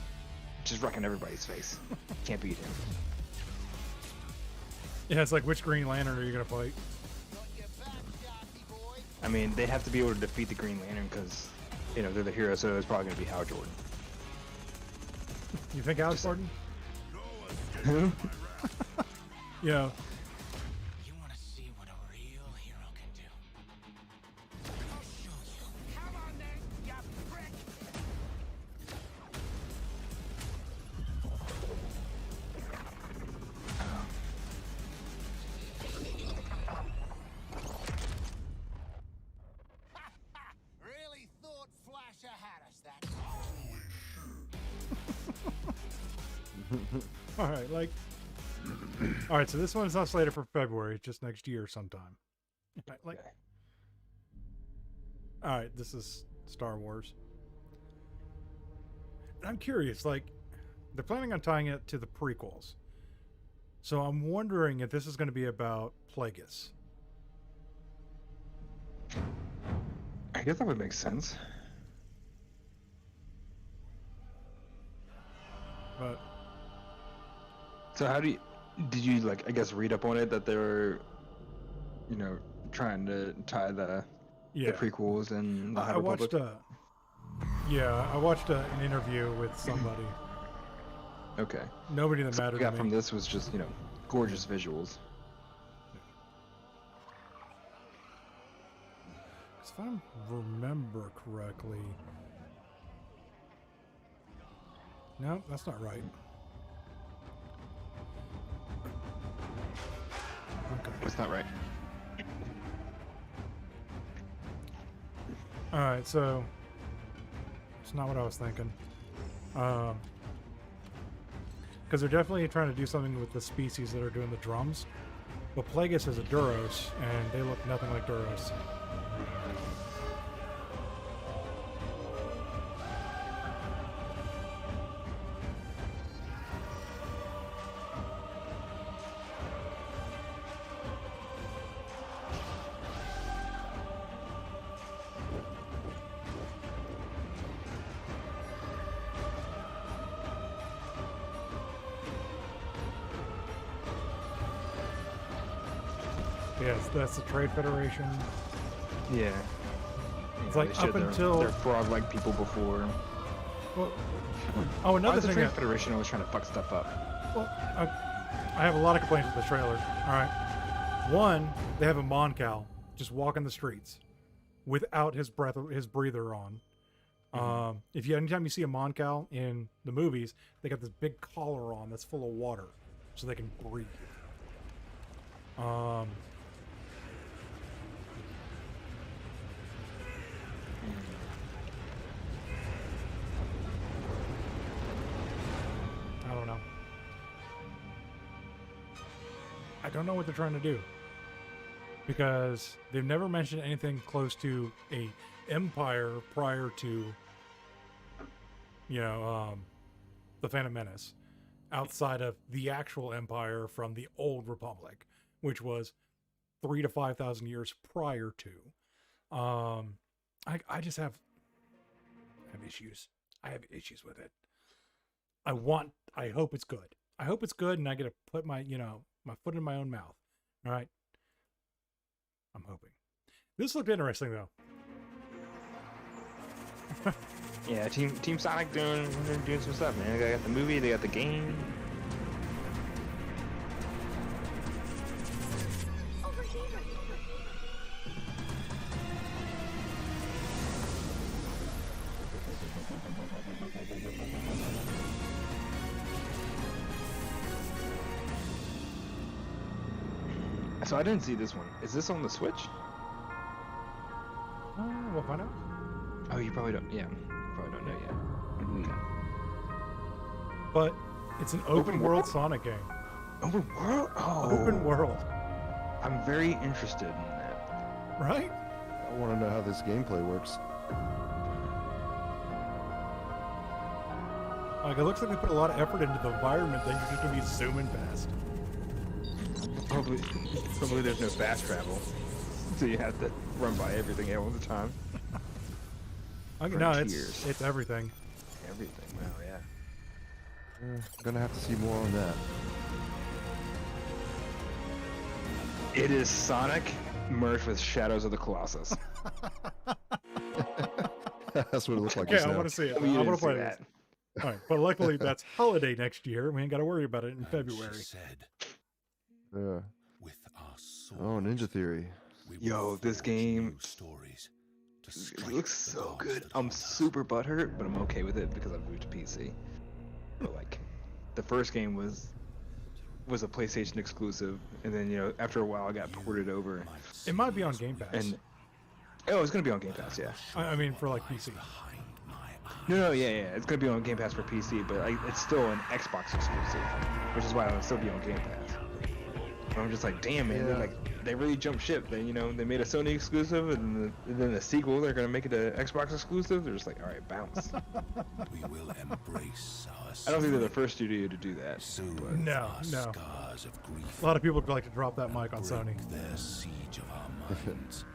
just wrecking everybody's face. Can't beat him. Yeah, it's like, which Green Lantern are you gonna fight? I mean, they have to be able to defeat the Green Lantern because, they're the hero, so it's probably going to be Hal Jordan. You think Alex Gordon? Who? Yeah. You want to see what a real hero can do? I'll show you. Come on then, you prick! Really thought Flasher had us that All right, like. All right, so this one's not slated for February, just next year sometime. Like. Okay. All right, this is Star Wars. I'm curious, like, they're planning on tying it to the prequels. So I'm wondering if this is going to be about Plagueis. I guess that would make sense. But So did you I guess read up on it that they're, trying to tie the prequels and the High I watched Republic? I watched an interview with somebody. Okay. Nobody that So what mattered we got to from me. this was just, gorgeous visuals. If I remember correctly. No, that's not right. Okay. That's not right. All right, so it's not what I was thinking. Because they're definitely trying to do something with the species that are doing the drums. But Plagueis is a Duros, and they look nothing like Duros. Yes, that's the Trade Federation. Yeah. It's like up until their frog-like people before. well, Why another is the thing. Trade Federation always trying to fuck stuff up? Well, I have a lot of complaints with the trailer. All right, one, they have a Moncal just walking the streets without his breather on. Anytime you see a Moncal in the movies, they got this big collar on that's full of water, so they can breathe. I don't know. I don't know what they're trying to do, because they've never mentioned anything close to a empire prior to, the Phantom Menace, outside of the actual empire from the Old Republic, which was 3,000 to 5,000 years prior to. I just have issues. I have issues with it. I hope it's good. I hope it's good, and I get to put my foot in my own mouth. All right. I'm hoping. This looked interesting, though. Yeah, Team Sonic doing some stuff, man. They got the movie, they got the game. Over here. So I didn't see this one. Is this on the Switch? We'll find out. Oh, you probably don't. Yeah, you probably don't know yet. Okay. But it's an open world Sonic game. Open world? Oh. Open world. I'm very interested in that. Right? I want to know how this gameplay works. Like, it looks like they put a lot of effort into the environment that you're just going to be zooming past. Probably there's no fast travel. So you have to run by everything all the time. Okay, no, it's everything. Everything, wow, yeah. Gonna have to see more on that. It is Sonic merged with Shadows of the Colossus. That's what it looks like. Okay, I want to see it. I want to play that. this. All right, but luckily that's holiday next year. We ain't got to worry about it in February. Said, Yeah. with our swords, Oh, Ninja Theory. we will Yo, this forge game new stories to It strike looks the so gods good. that I'm hunt us. super butthurt, but I'm okay with it because I've moved to PC. But like, the first game was a PlayStation exclusive, and then after a while I got ported over. It might be on Game Pass. And it's gonna be on Game Pass, yeah. I mean, for like PC. No, yeah, it's gonna be on Game Pass for PC, but it's still an Xbox exclusive, which is why it'll still be on Game Pass. But I'm just like, damn, man, Yeah. they really jumped ship. They made a Sony exclusive, and then the sequel they're gonna make it an Xbox exclusive. They're just like, all right, bounce. We will embrace our I don't think they're the suffering. first studio to do that. Soothe No, our no. scars of grief. A lot of people would like to drop that mic on Sony. Break their siege of our minds.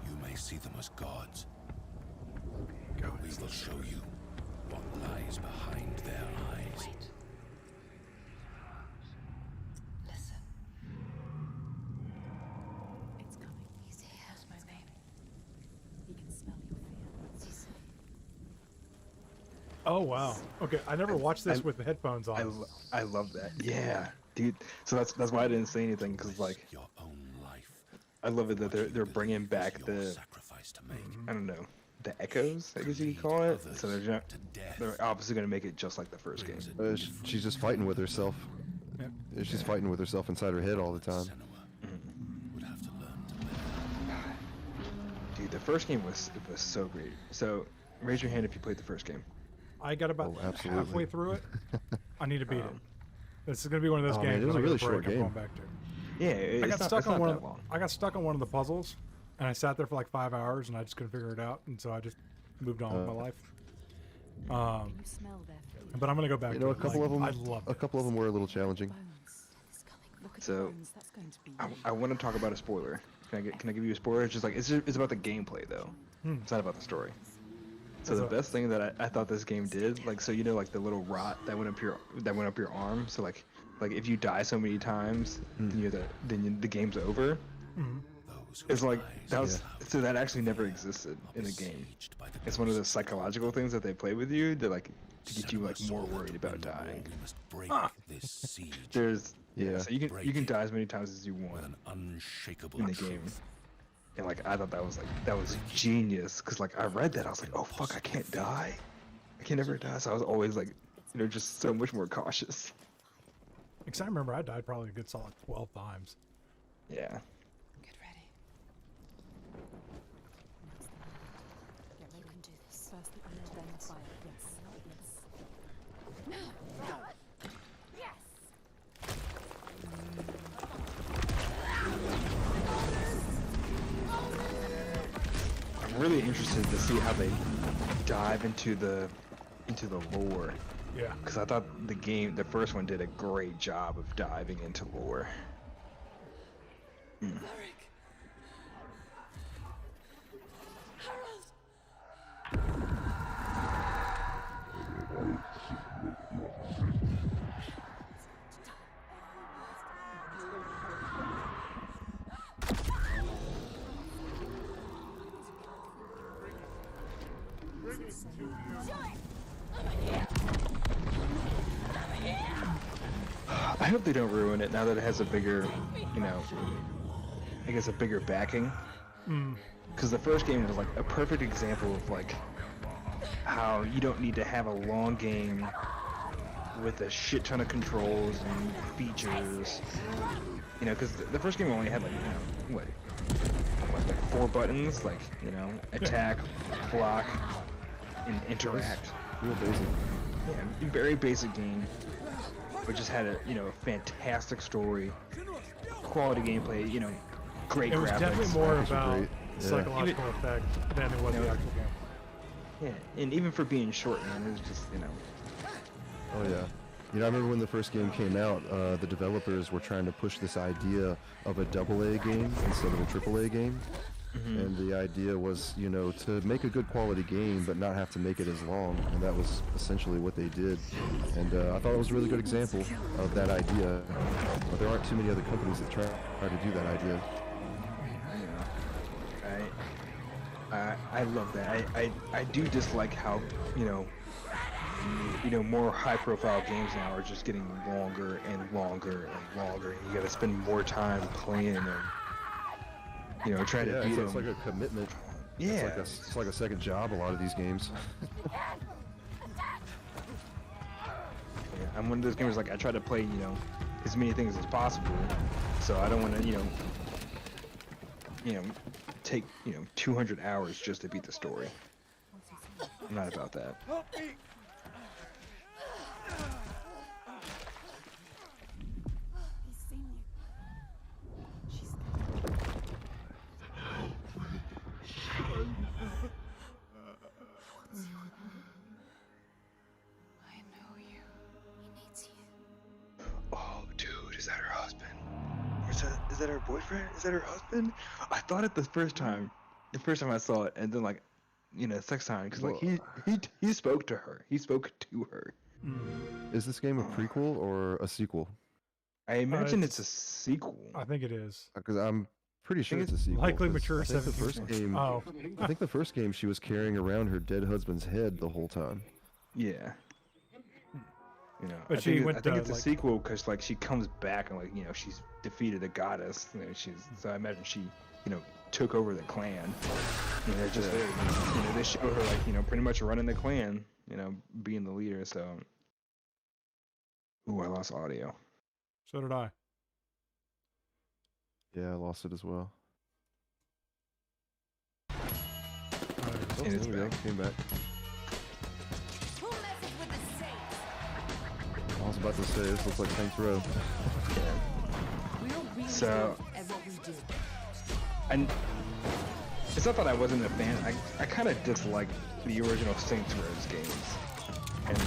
You may see them as gods, but we will show you what lies behind their eyes. Wait. Listen. It's coming. He's here. That's my baby. He can smell your fear. What's he say? Oh, wow. Okay, I never watched this with the headphones on. I love that. Yeah, dude. So that's why I didn't say anything, because like Your own life. I love it that they're bringing back Your the sacrifice to make. I don't know, the echoes, I guess you could call it. So To death. they're obviously gonna make it just like the first game. She's just fighting with herself. Yep. She's fighting with herself inside her head all the time. Senua would have to learn to live. Dude, the first game was so great. So raise your hand if you played the first game. I got about Oh, absolutely. halfway through it. I need to beat it. This is going to be one of those Oh, man, games it was that a I really get a break short I'm going game. back to. Yeah, I got it's stuck not on one that of long. I got stuck on one of the puzzles, and I sat there for like 5 hours, and I just couldn't figure it out, and so I just moved on with my life. Can you smell their fear? But I'm gonna go back. You to know, a it. couple Like, of them. I loved A it. couple of them were a little challenging. Bones. It's coming. Look at So, the bones. That's going to be I want to talk about a spoiler. Can I give you a spoiler? It's just like it's about the gameplay though. It's not about the story. So the What's up? best thing that I thought this game did, like, so like the little rot that went up your arm. So like if you die so many times, then the game's over. It's like that was so that actually never existed in the game. It's one of the psychological things that they play with you to like to get you like more worried about dying. There's so you can die as many times as you want in the game. And like I thought that was genius because like I read that I was like, oh fuck, I can't die. I can never die. So I was always like, just so much more cautious. Because I remember I died probably a good solid 12 times. Yeah. Get ready. Get ready. You can do this. First the iron, then the fire. Yes. No. Yes. I'm really interested to see how they dive into the lore. Yeah. Because I thought the first one did a great job of diving into lore. I hope they don't ruin it now that it has a bigger, I guess a bigger backing. Because the first game was like a perfect example of like how you don't need to have a long game with a shit ton of controls and features. Because the first game only had like, like 4 buttons, like, attack, block, and interact. Real basic. Yeah, very basic game. But just had a fantastic story, quality gameplay, great graphics. It was definitely more about great. psychological effect than it was the actual game. Yeah, and even for being short, man, it was just Oh yeah. I remember when the first game came out, the developers were trying to push this idea of a AA game instead of a AAA game. And the idea was, to make a good quality game, but not have to make it as long. And that was essentially what they did. And I thought it was a really good example of that idea. But there aren't too many other companies that try to do that idea. I love that. I do dislike how, more high-profile games now are just getting longer and longer and longer. You got to spend more time playing them. Trying to beat them. It's like a commitment. Yeah. It's like a second job, a lot of these games. I'm one of those gamers, like, I try to play, as many things as possible. So I don't want to, take, 200 hours just to beat the story. I'm not about that. He's seen you. She's I know you. He needs you. Oh, dude, is that her husband? Or is that her boyfriend? Is that her husband? I thought it the first time I saw it, and then like, second time, because like he spoke to her. He spoke to her. Is this game a prequel or a sequel? I imagine it's a sequel. I think it is. Because I'm pretty sure it's a sequel. Likely 'cause mature I think the 17. first game. Oh. I think the first game she was carrying around her dead husband's head the whole time. Yeah. But I she think, went I think to, it's a sequel because like she comes back and like she's defeated a goddess. So I imagine she took over the clan. Just they show her like pretty much running the clan. Being the leader. So. Ooh, I lost audio. So did I. Yeah, I lost it as well. Alright. Oh, And it's there we go. back. Came back. Who messes with the saints? I was about to say this looks like Saints Row. We're really So- good at what we do. And it's not that I wasn't a fan. I kind of disliked the original Saints Row games, and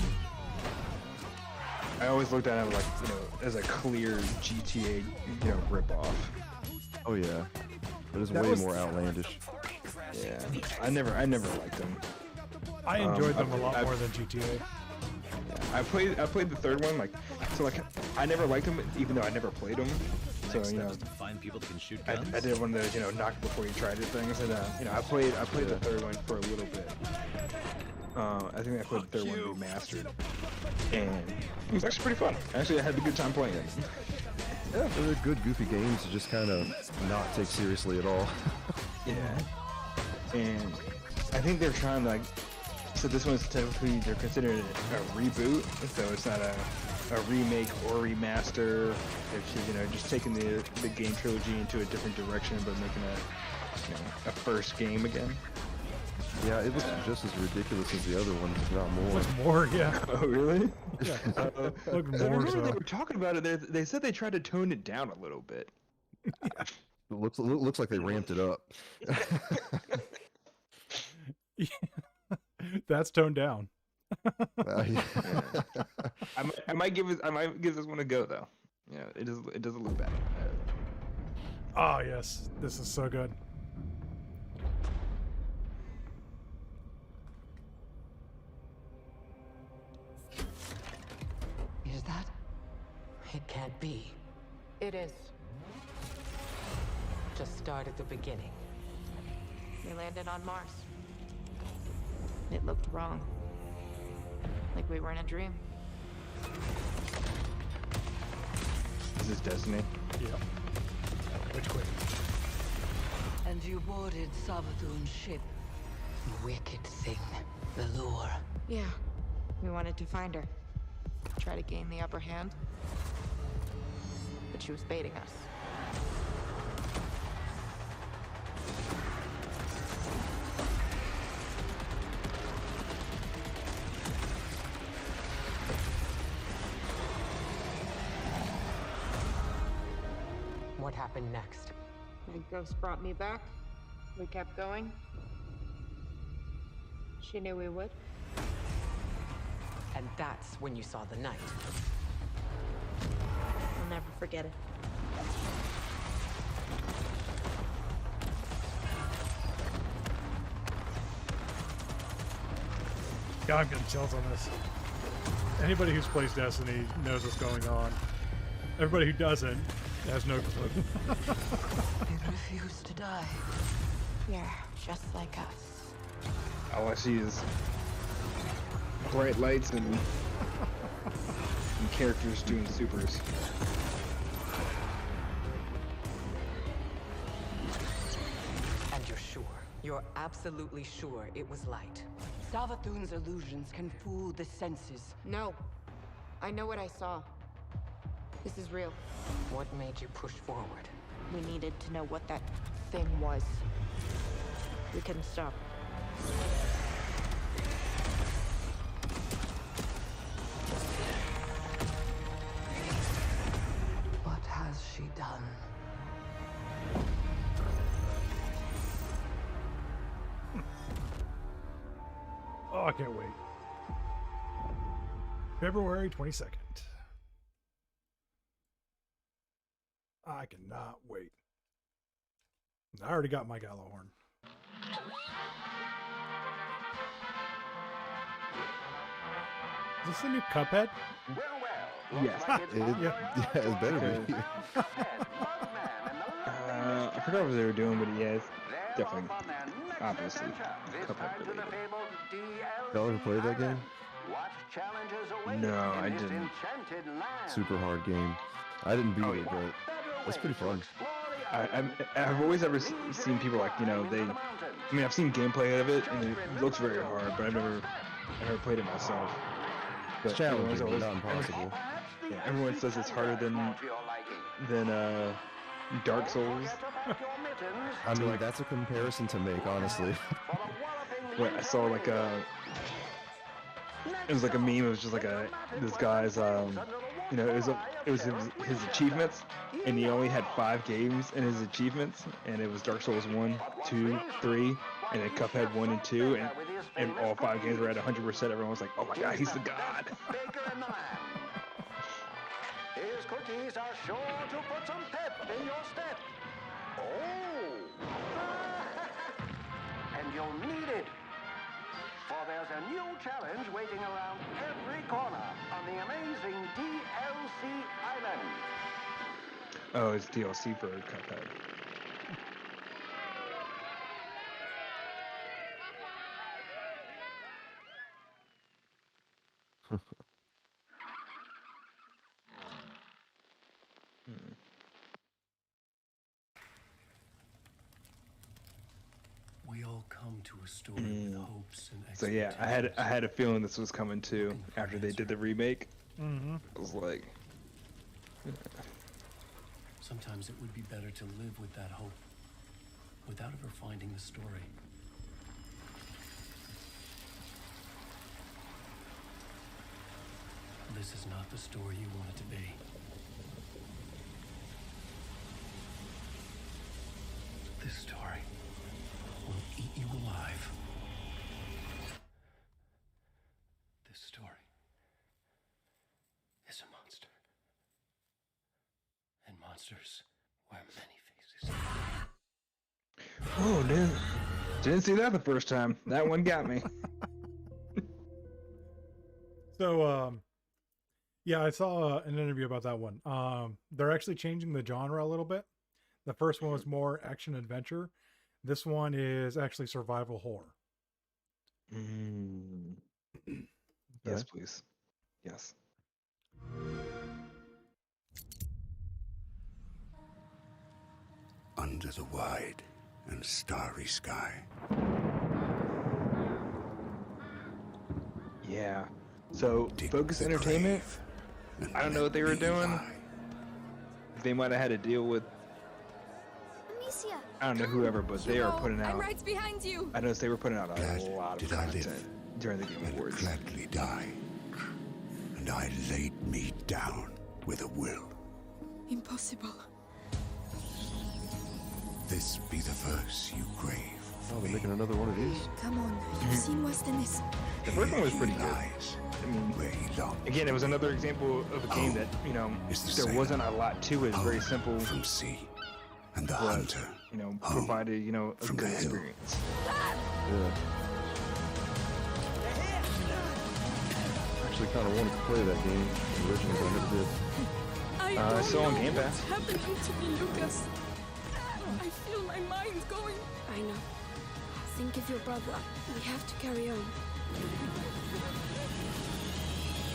I always looked at it like as a clear GTA ripoff. Oh yeah, but it's That way was- more outlandish. Yeah, I never liked them. I enjoyed them a lot I- more than GTA. I played the third one I never liked them even though I never played them. The So next you step know, is to find people that can shoot I guns. did one of those, you know, knock before you tried it things, and you know, I played the third one for a little bit. I think I played the third one remastered, and it was actually pretty fun. Actually, I had a good time playing it. Yeah, they're good, goofy games to just kind of not take seriously at all. Yeah, and I think they're trying to, like, so this one's technically, they're considering it a reboot, so it's not a remake or remaster. They're just, you know, just taking the game trilogy into a different direction, but making a first game again. Yeah, it looks just as ridiculous as the other one, if not more. What's more? Yeah. Oh, really? Yeah. I Look more remember so. they were talking about it. They said they tried to tone it down a little bit. It looks like they ramped it up. That's toned down. Yeah. I might give this one a go though. Yeah, it doesn't look bad. Oh yes, this is so good. Is that? It can't be. It is. Just start at the beginning. We landed on Mars. It looked wrong. Like we were in a dream. Is this Destiny? Yep. Which quick? And you boarded Savathun's ship. Wicked thing. The lure. Yeah. We wanted to find her. Try to gain the upper hand. But she was baiting us. What happened next? My ghost brought me back. We kept going. She knew we would. And that's when you saw the night. I'll never forget it. God, I'm getting chills on this. Anybody who's plays Destiny knows what's going on. Everybody who doesn't has no clue. It refused to die. Yeah, just like us. All I see is bright lights and characters doing supers. And you're sure? You're absolutely sure it was light? Savathun's illusions can fool the senses. No. I know what I saw. This is real. What made you push forward? We needed to know what that thing was. We couldn't stop. What has she done? Oh, I can't wait. February 22nd. I cannot wait. I already got my Gallahorn. Is this the new Cuphead? Yes. It better be. I forgot what they were doing, but yeah, it's definitely, obviously, Cuphead related. Y'all ever played that game? No, I didn't. Super hard game. I didn't beat it, but it's pretty fun. I've always seen people, like, you know, I've seen gameplay of it, and it looks very hard, but I've never played it myself. But It's challenging, but not impossible. Yeah, everyone says it's harder than Dark Souls. I mean, that's a comparison to make, honestly. What I saw, like, it was like a meme. It was just like this guy's you know, it was his achievements, and he only had 5 games in his achievements, and it was Dark Souls 1, 2, 3, and then Cuphead 1 and 2, and all 5 games were at 100%. Everyone was like, "Oh my God, he's the god!" His cookies are sure to put some pep in your step. Oh! And you'll need it. For there's a new challenge waiting around every corner on the amazing DLC Island. Oh, it's DLC for Cuphead. We all come to a story with hopes and So yeah, I had a feeling this was coming too after they did the remake. Mm-hmm. I was like, Sometimes it would be better to live with that hope, without ever finding the story. This is not the story you want it to be. This story will eat you alive. This story is a monster. And monsters wear many faces. oh, didn't see that the first time. That one got me. So, yeah, I saw an interview about that one. They're actually changing the genre a little bit. The first one was more action adventure. This one is actually survival horror. Yes, please. Yes. Under the wide and starry sky. Yeah. So, Focus Entertainment, I don't know what they were doing. They might have had to deal with, Amicia, I don't know whoever, but they are putting I'm out, right behind you. I noticed they were putting out a Glad lot of did I live content during the Game and Awards. gladly die. And I laid me down with a will. Impossible. This be the verse you crave. Oh, they're making another one of these. Come on, you've seen worse than this. The first one was pretty good. Lies I mean, where he longed. again, it was another example of a game that, you know, Is the there sailor. wasn't a lot to it. It's very simple. From sea, and the But, hunter you know, home provided, you know, a from good the hill. experience. Yeah. Actually, kind of wanted to play that game originally, but I never did. It's still on Game Pass. What's happening to me, Lucas? I feel my mind going. I know. Think of your brother. We have to carry on.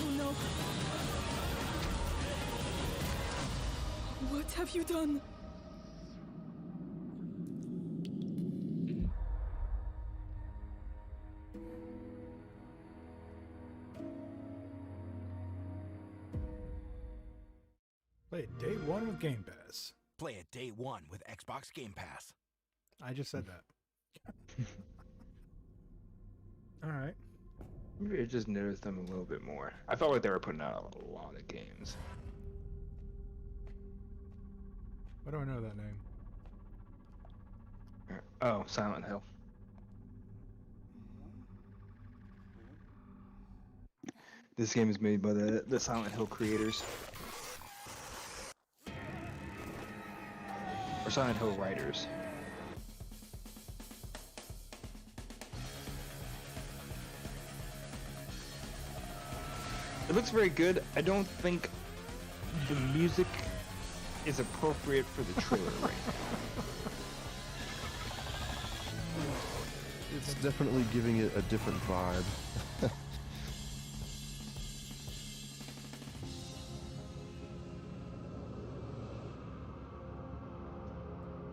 Oh no. What have you done? Play it day one with Game Pass. Play it day one with Xbox Game Pass. I just said that. All right. Maybe I just noticed them a little bit more. I felt like they were putting out a lot of games. Why do I know that name? Oh, Silent Hill. This game is made by the Silent Hill creators. Or Silent Hill writers. It looks very good. I don't think the music is appropriate for the trailer right now. It's definitely giving it a different vibe.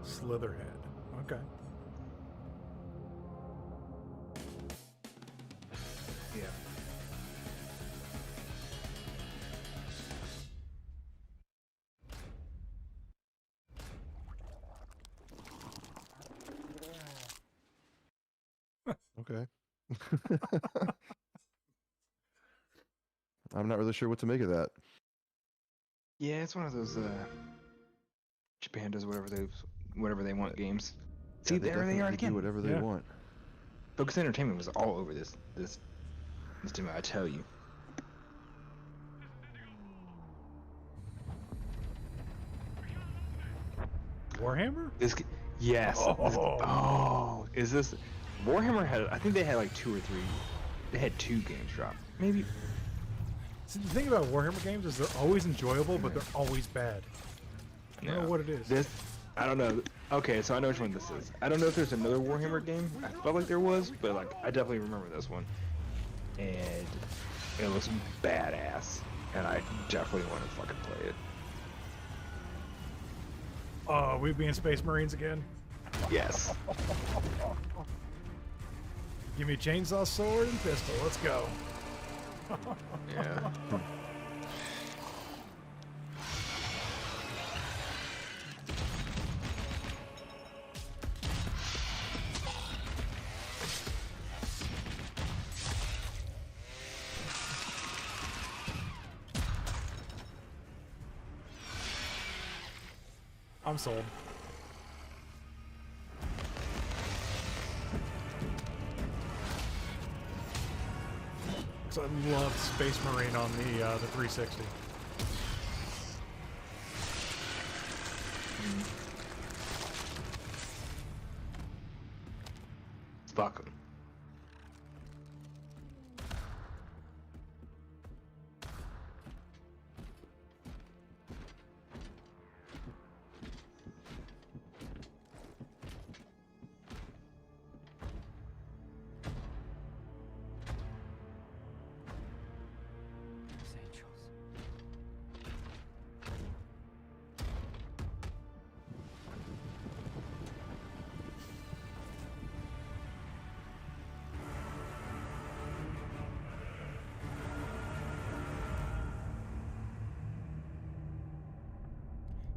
Slitherhead. Okay. Yeah. Okay. I'm not really sure what to make of that. Yeah, it's one of those Japan does whatever they want games. See, Yeah, they there they are definitely do again. whatever they Yeah. want. Focus Entertainment was all over this demo, I tell you. Warhammer? Yes. Oh. Is this Warhammer had? I think they had like 2 or 3. They had 2 games drop. Maybe. See, the thing about Warhammer games is they're always enjoyable, but they're always bad. I don't know what it is. This, I don't know. Okay, so I know which one this is. I don't know if there's another Warhammer game. I felt like there was, but like I definitely remember this one. And it looks badass, and I definitely want to fucking play it. Oh, we being Space Marines again? Yes. Give me a chainsaw, sword, and pistol. Let's go. Yeah. I'm sold. Because I love Space Marine on the 360. Fuck 'em.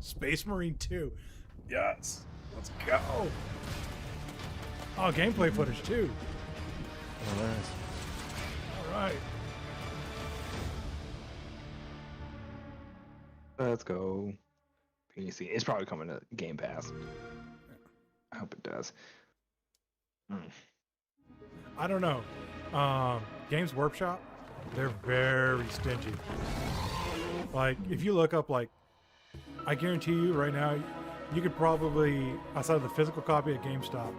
Space Marine 2. Yes. Let's go. Oh, gameplay footage too. Oh, nice. All right. Let's go. PC. It's probably coming to Game Pass. I hope it does. I don't know. Games Workshop, they're very stingy. Like, if you look up, like, I guarantee you right now, you could probably, outside of the physical copy at GameStop,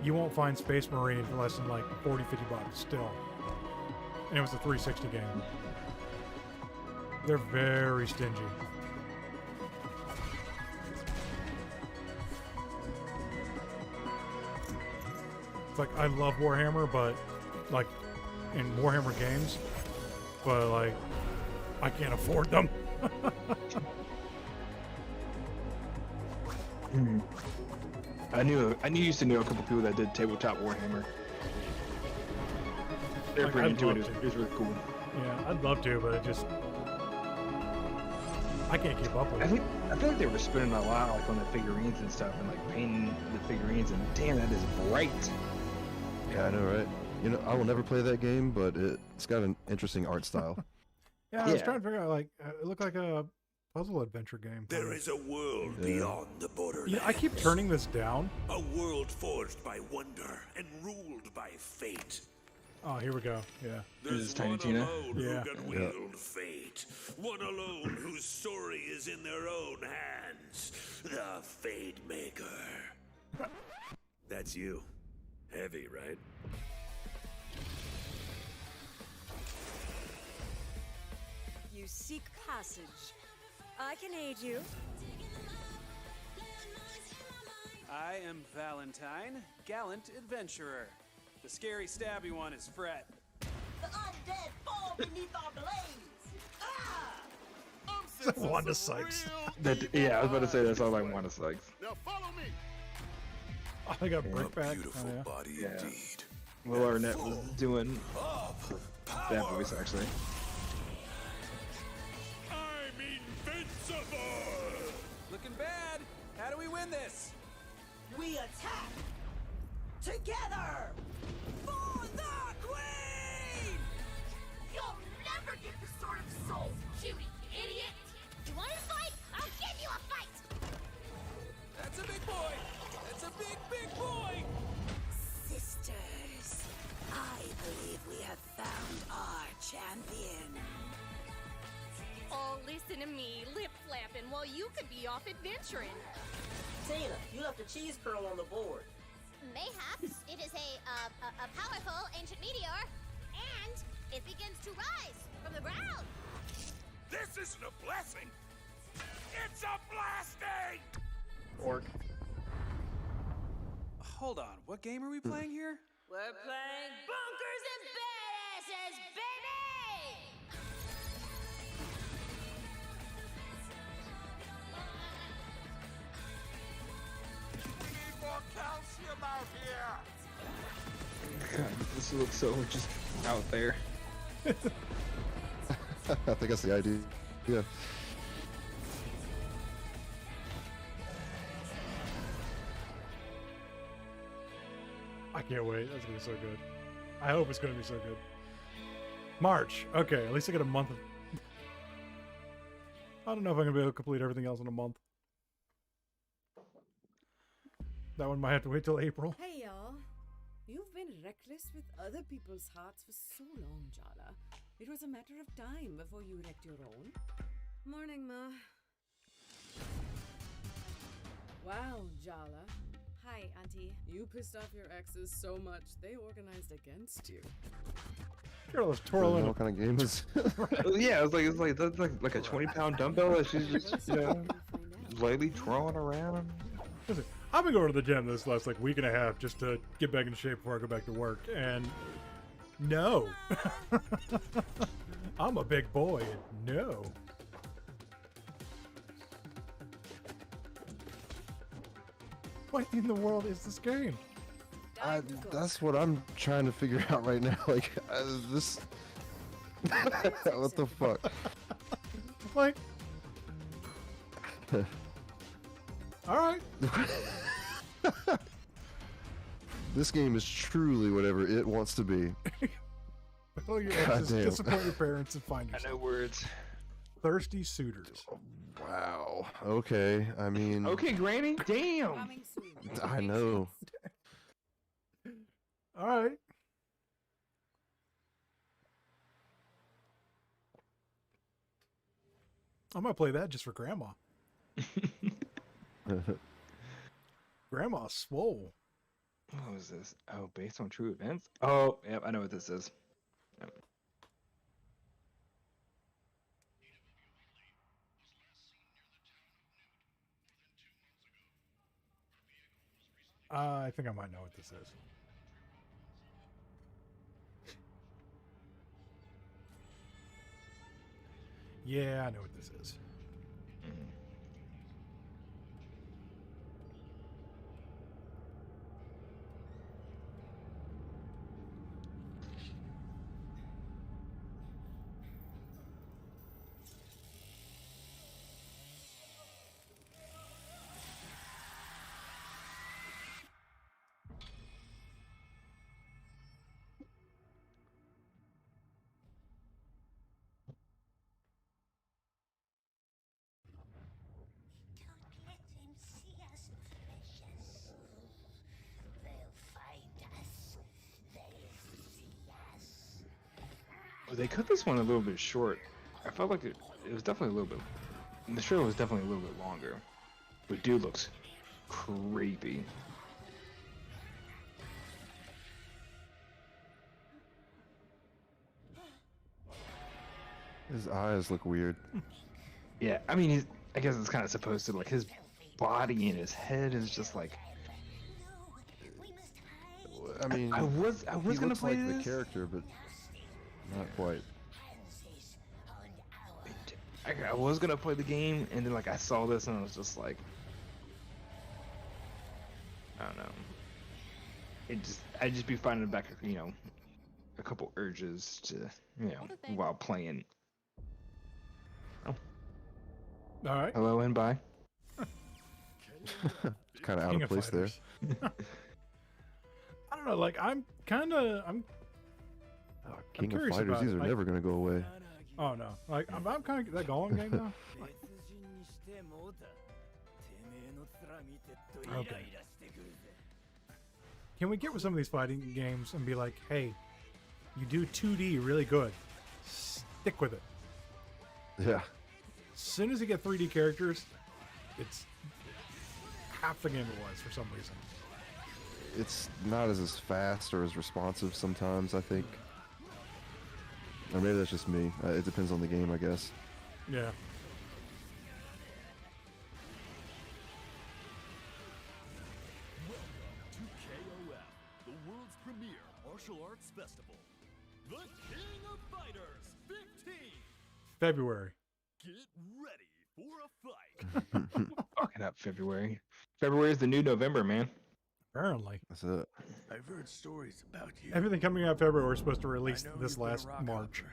you won't find Space Marine for less than like 40, 50 bucks still. And it was a 360 game. They're very stingy. It's like, I love Warhammer, but like in Warhammer games, but like I can't afford them. I used to know a couple people that did Tabletop Warhammer. They're Like, pretty I'd into it. love to. It's really cool. Yeah, I'd love to, but it just, I can't keep up with I it. feel like they were spending a lot like on the figurines and stuff, and like painting the figurines. And damn, that is bright. Yeah, I know, right? You know, I will never play that game, but it's got an interesting art style. Yeah, I was trying to figure out, like, it looked like a puzzle adventure game. There is a world beyond the borderlands. Yeah, I keep turning this down. A world forged by wonder and ruled by fate. Oh, here we go. Yeah. There's Tiny Tina. Yeah. Who can wield fate. One alone whose story is in their own hands. The Fate Maker. That's you. Heavy, right? You seek passage. I can aid you. I am Valentine, gallant adventurer. The scary stabby one is Fred. The undead fall beneath our blades. Wanda Sykes. Yeah, I was about to say that sounds like Wanda Sykes. Now follow me. Oh, I got Brickback. Beautiful Oh, body Yeah. indeed. Will Arnett was doing that voice actually. I'm invincible. Looking bad. How do we win this? We attack together for the queen. You'll never get the Sword of Souls, Judy, idiot! You want to fight? I'll give you a fight! That's a big boy. That's a big, big boy. Sisters, I believe we have found our champion. Oh, listen to me, lip-flapping while you could be off adventuring. Tina, you left a cheese curl on the board. Mayhaps it is a powerful ancient meteor, and it begins to rise from the ground. This isn't a blessing. It's a blasting! Orc. Hold on, what game are we playing here? We're playing Bunkers and Badasses, baby! We need more calcium out here! God, this looks so just out there. I think that's the idea. Yeah. I can't wait. That's gonna be so good. I hope it's gonna be so good. March. Okay, at least I get a month of... I don't know if I'm gonna be able to complete everything else in a month. That one might have to wait till April. Hey, y'all. You've been reckless with other people's hearts for so long, Jala. It was a matter of time before you wrecked your own. Morning, Ma. Wow, Jala. Hi, Auntie. You pissed off your exes so much, they organized against you. Carol's twirling. What kind of game is? Yeah, it's like that's like a 20-pound dumbbell that she's just lightly twirling around. Listen, I've been going to the gym this last like week and a half just to get back into shape before I go back to work, and no, I'm a big boy. And no. What in the world is this game? That's what I'm trying to figure out right now. Like this. What the fuck? Like. All right. This game is truly whatever it wants to be. Well, you just disappoint your parents and find yourself. I know words. Thirsty suitors. Wow. Okay. I mean. Okay, Granny. Damn. I know. All right. I'm gonna play that just for Grandma. Grandma's swole. What was this? Oh, based on true events? Oh, yep, I know what this is. Yep. I think I might know what this is. Yeah, I know what this is. They cut this one a little bit short. I felt like it was definitely a little bit. The trailer was definitely a little bit longer. But dude looks creepy. His eyes look weird. Yeah, I mean, I guess it's kind of supposed to, like, his body and his head is just like. I mean, I was gonna play like this. the character, but not quite. I was gonna play the game, and then like I saw this, and I was just like, I don't know. I'd just be finding back, you know, a couple urges to, you know, while playing. Oh. All right. Hello and bye. Kind of out of place there. I don't know. Like I'm King of curious Fighters, about these it. are Like, never gonna go away. Oh no! Like I'm kind of that Golem game now. Like, okay. Can we get with some of these fighting games and be like, hey, you do 2D really good, stick with it. Yeah. As soon as you get 3D characters, it's half the game it was for some reason. It's not as fast or as responsive sometimes, I think. Or maybe that's just me. It depends on the game, I guess. Yeah. Martial Arts Festival. The King of Fighters 15. February. Get ready for a fight. Fucking up February. February is the new November, man. Apparently. That's it. I've heard stories about you. Everything coming out February we're supposed to release I know this you've been a last rock March. hopper,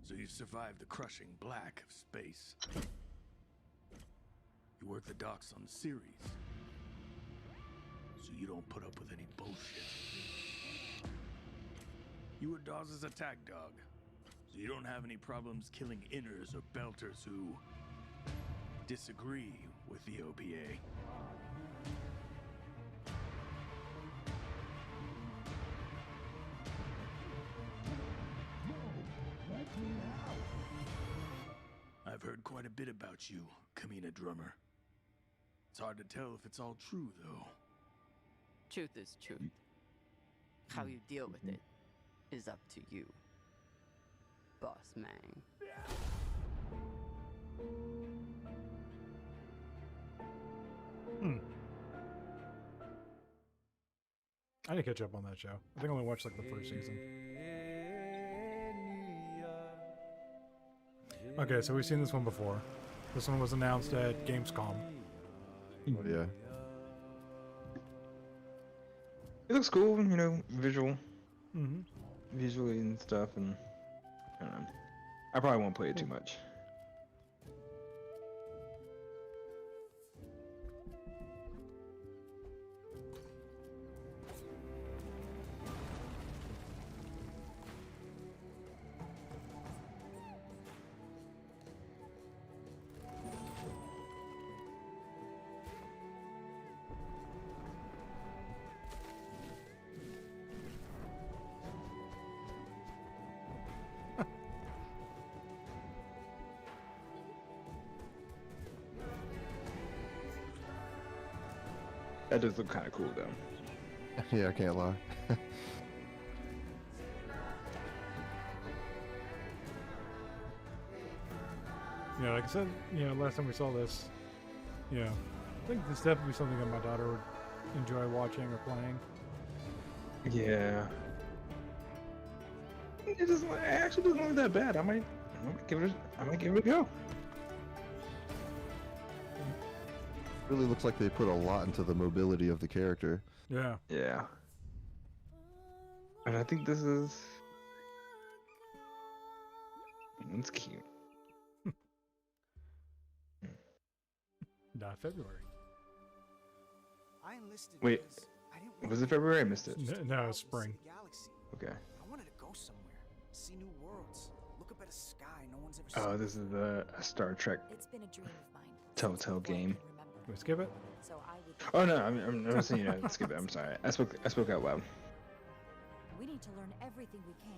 so you survived the crushing black of space. You work the docks on the series, so you don't put up with any bullshit. You were Dawes' attack dog, so you don't have any problems killing inners or belters who disagree with the OPA. I've heard quite a bit about you, Kamina Drummer. It's hard to tell if it's all true, though. Truth is truth. How you deal with it is up to you, Boss Man. I didn't catch up on that show. I think I only watched like the first season. Okay, so we've seen this one before. This one was announced at Gamescom. Oh, yeah. It looks cool, you know, visually Mm-hmm. and stuff, and I don't know. I probably won't play it too much. That does look kind of cool, though. Yeah, I can't lie. Yeah, like I said, you know, last time we saw this, you know, I think this definitely something that my daughter would enjoy watching or playing. Yeah. It actually doesn't look that bad. I might give it a go. Really looks like they put a lot into the mobility of the character. Yeah. Yeah. And I think this is... It's cute. Not February. I enlisted Wait, because I didn't was it February? I missed it. No, it's spring. Galaxy. Okay. I wanted to go somewhere, see new worlds, look up at a sky no one's ever seen. Oh, this is a Star Trek It's been a dream of mine. Telltale game. Can we skip it? So I would. Oh no, I'm not saying skip it. I'm sorry. I spoke out loud. We need to learn everything we can.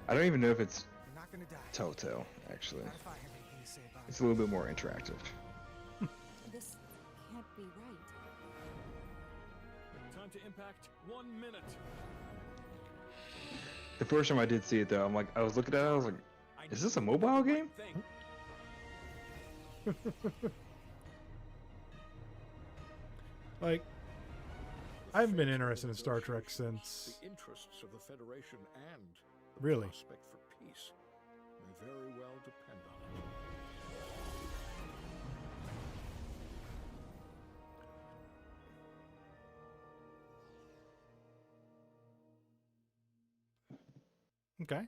I don't even know if it's You're not gonna die. Telltale actually. Not if I have anything to say about It's a little bit more interactive. This can't be right. Time to impact 1 minute. The first time I did see it though, I was looking at it, I was like, is this a mobile game? Like, I haven't been interested in Star Trek since. The interests of the Federation and the Really? prospect for peace may very well depend on it. Okay.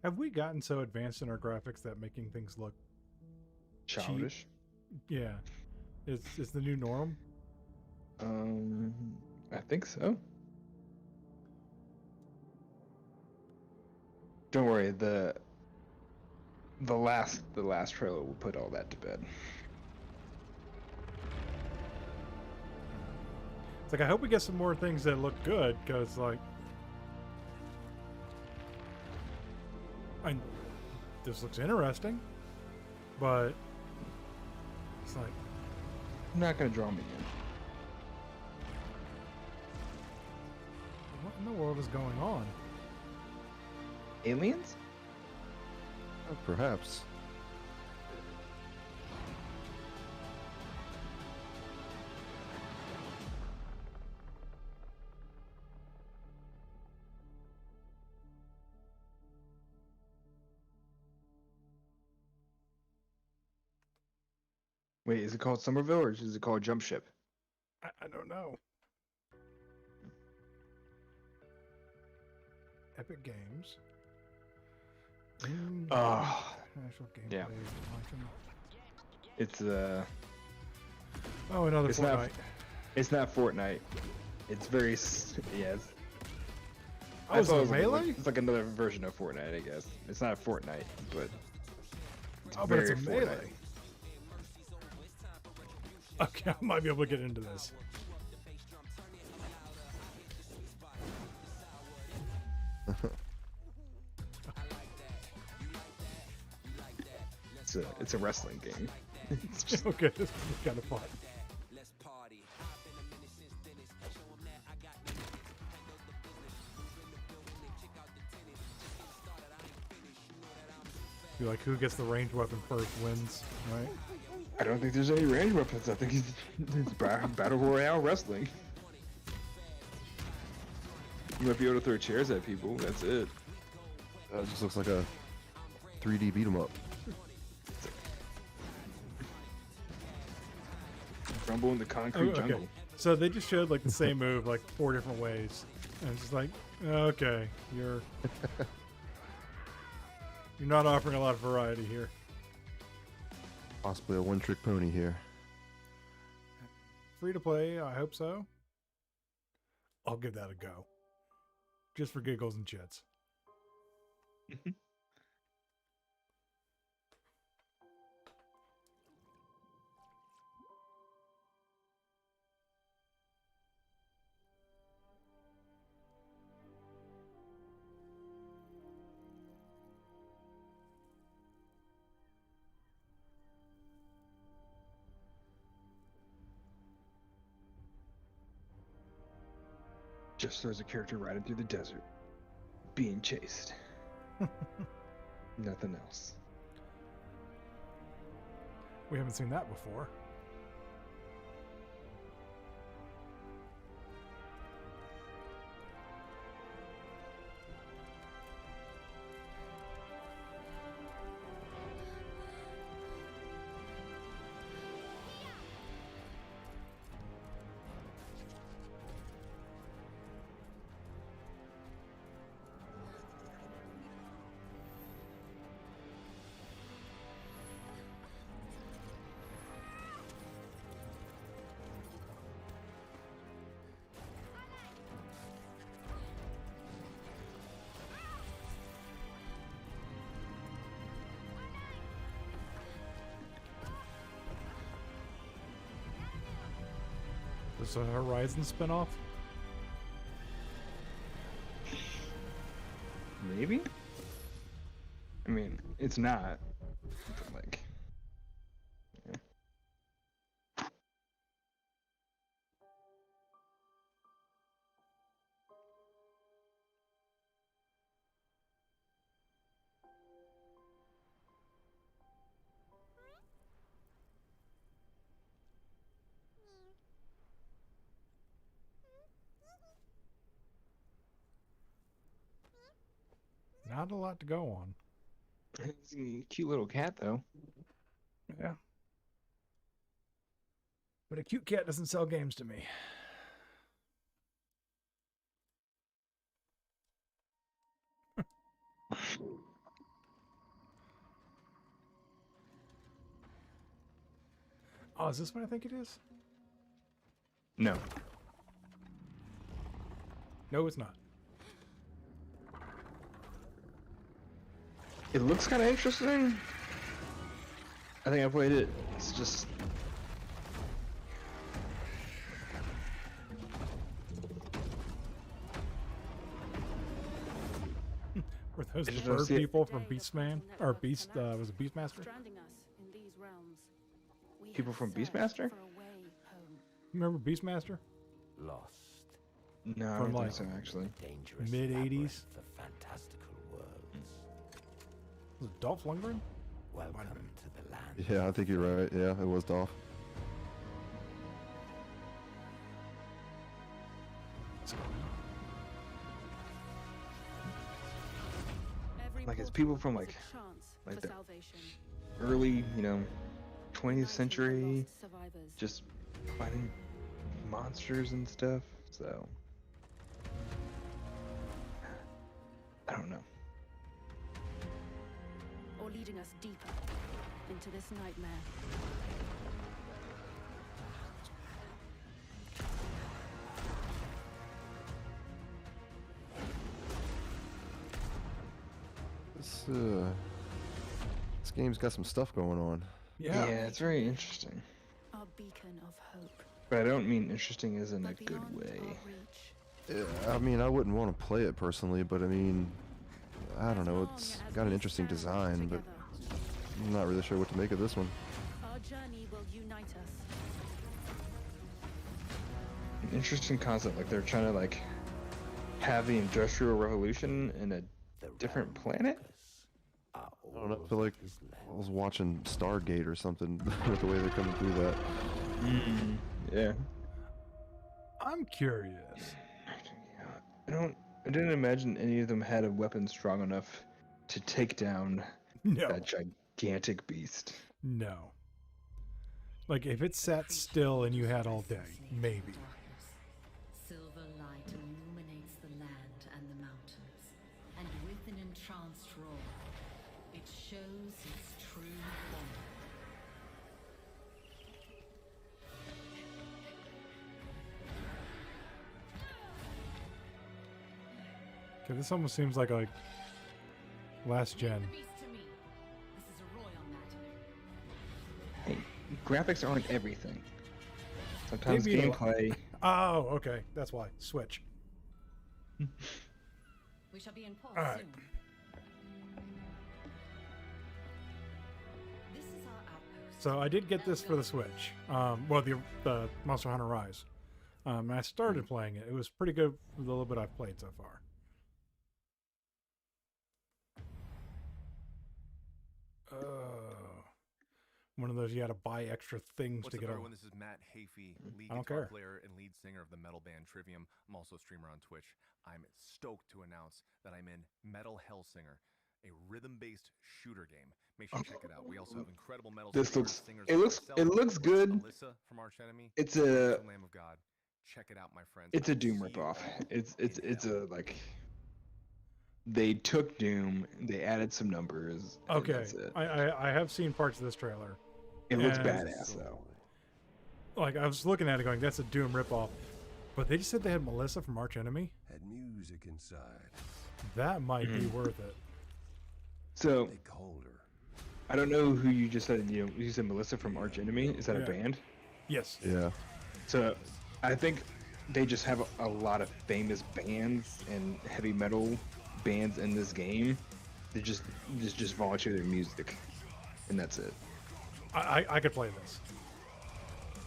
Have we gotten so advanced in our graphics that making things look Childish. cheap? Yeah. Is the new norm? I think so. Don't worry, the last trailer will put all that to bed. It's like, I hope we get some more things that look good, because, like, this looks interesting, but it's like, Not gonna draw me in. what in the world is going on? Aliens? Perhaps. Wait, is it called Somerville or is it called Jump Ship? I don't know. Epic Games. Oh, Actual gameplay. yeah. Launching. It's Oh, another it's Fortnite. not. It's not Fortnite. It's very yeah. Oh, is it was Melee? It's like another version of Fortnite, I guess. It's not Fortnite, but it's Oh, but it's a very Melee. Fortnite. Okay, I might be able to get into this. It's a wrestling game. It's just Okay, this is kind of fun. Be like, who gets the ranged weapon first wins, right? I don't think there's any range weapons. I think it's battle royale wrestling. You might be able to throw chairs at people. That's it. It just looks like a 3D beat 'em up. Rumble in the concrete jungle. So they just showed like the same move like 4 different ways, and it's just like, okay, you're not offering a lot of variety here. Possibly a one-trick pony here. Free to play, I hope so. I'll give that a go, just for giggles and chits. Just throws a character riding through the desert, being chased. Nothing else. We haven't seen that before. Is a Horizon spinoff? Maybe? I mean, it's not. But like, yeah. Not a lot to go on. It's a cute little cat, though. Yeah. But a cute cat doesn't sell games to me. Oh, is this what I think it is? No. No, it's not. It looks kind of interesting. I think I played it. It's just... Were those I the just don't bird see it. people from Beastman? Or Beast, was it Beastmaster? People from Beastmaster? Remember Beastmaster? Lost. No, I From don't like think so, actually. Dangerous mid-80s? labyrinth of fantastical worlds. Was it Dolph Lundgren? Welcome to the land. Yeah, I think you're right. Yeah, it was Dolph. Like it's people from like the early, 20th century, just fighting monsters and stuff. So I don't know. Or leading us deeper into this nightmare. This game's got some stuff going on. Yeah, it's very interesting. Our beacon of hope. But I don't mean interesting as in a good way. Yeah, I mean, I wouldn't want to play it personally, but I mean, I don't know, it's got an interesting design, but I'm not really sure what to make of this one. Our journey will unite us. An interesting concept, like they're trying to like have the Industrial Revolution in a different planet? I don't know, I feel like I was watching Stargate or something with the way they're coming through that. Yeah. I'm curious. I didn't imagine any of them had a weapon strong enough to take down that gigantic beast. No. Like, if it sat still and you had all day, maybe. Silver light illuminates the land and the mountains, and with an entranced roar, it shows its true form. Okay, this almost seems like last gen. Hey, graphics aren't everything. Sometimes gameplay. Oh, okay. That's why. Switch. We shall be in pause All right. soon. This is our outpost. So I did get this for the Switch. Well, the Monster Hunter Rise. And I started playing it. It was pretty good for the little bit I've played so far. One of those you got to buy extra things to get What's up, over. everyone? This is Matt Hafey, lead I don't guitar care. player and lead singer of the metal band Trivium. I'm also a streamer on Twitch. I'm stoked to announce that I'm in Metal Hellsinger, a rhythm-based shooter game. Make sure you check it out. We also have incredible metal singers it looks good. Alyssa from Arch Enemy. It's a Lamb of God. Check it out, my friends. It's a Doom ripoff. It's a like they took Doom, they added some numbers. And Okay, that's it. I have seen parts of this trailer. It looks and, badass though. Like, I was looking at it going, that's a Doom ripoff. But they just said they had Melissa from Arch Enemy. Had music inside. That might be worth it. So I don't know who you just said. You said Melissa from Arch Enemy. Is that a Yeah. band? Yes. Yeah. So I think they just have a lot of famous bands and heavy metal bands in this game. They just volunteer their music, and that's it. I could play this.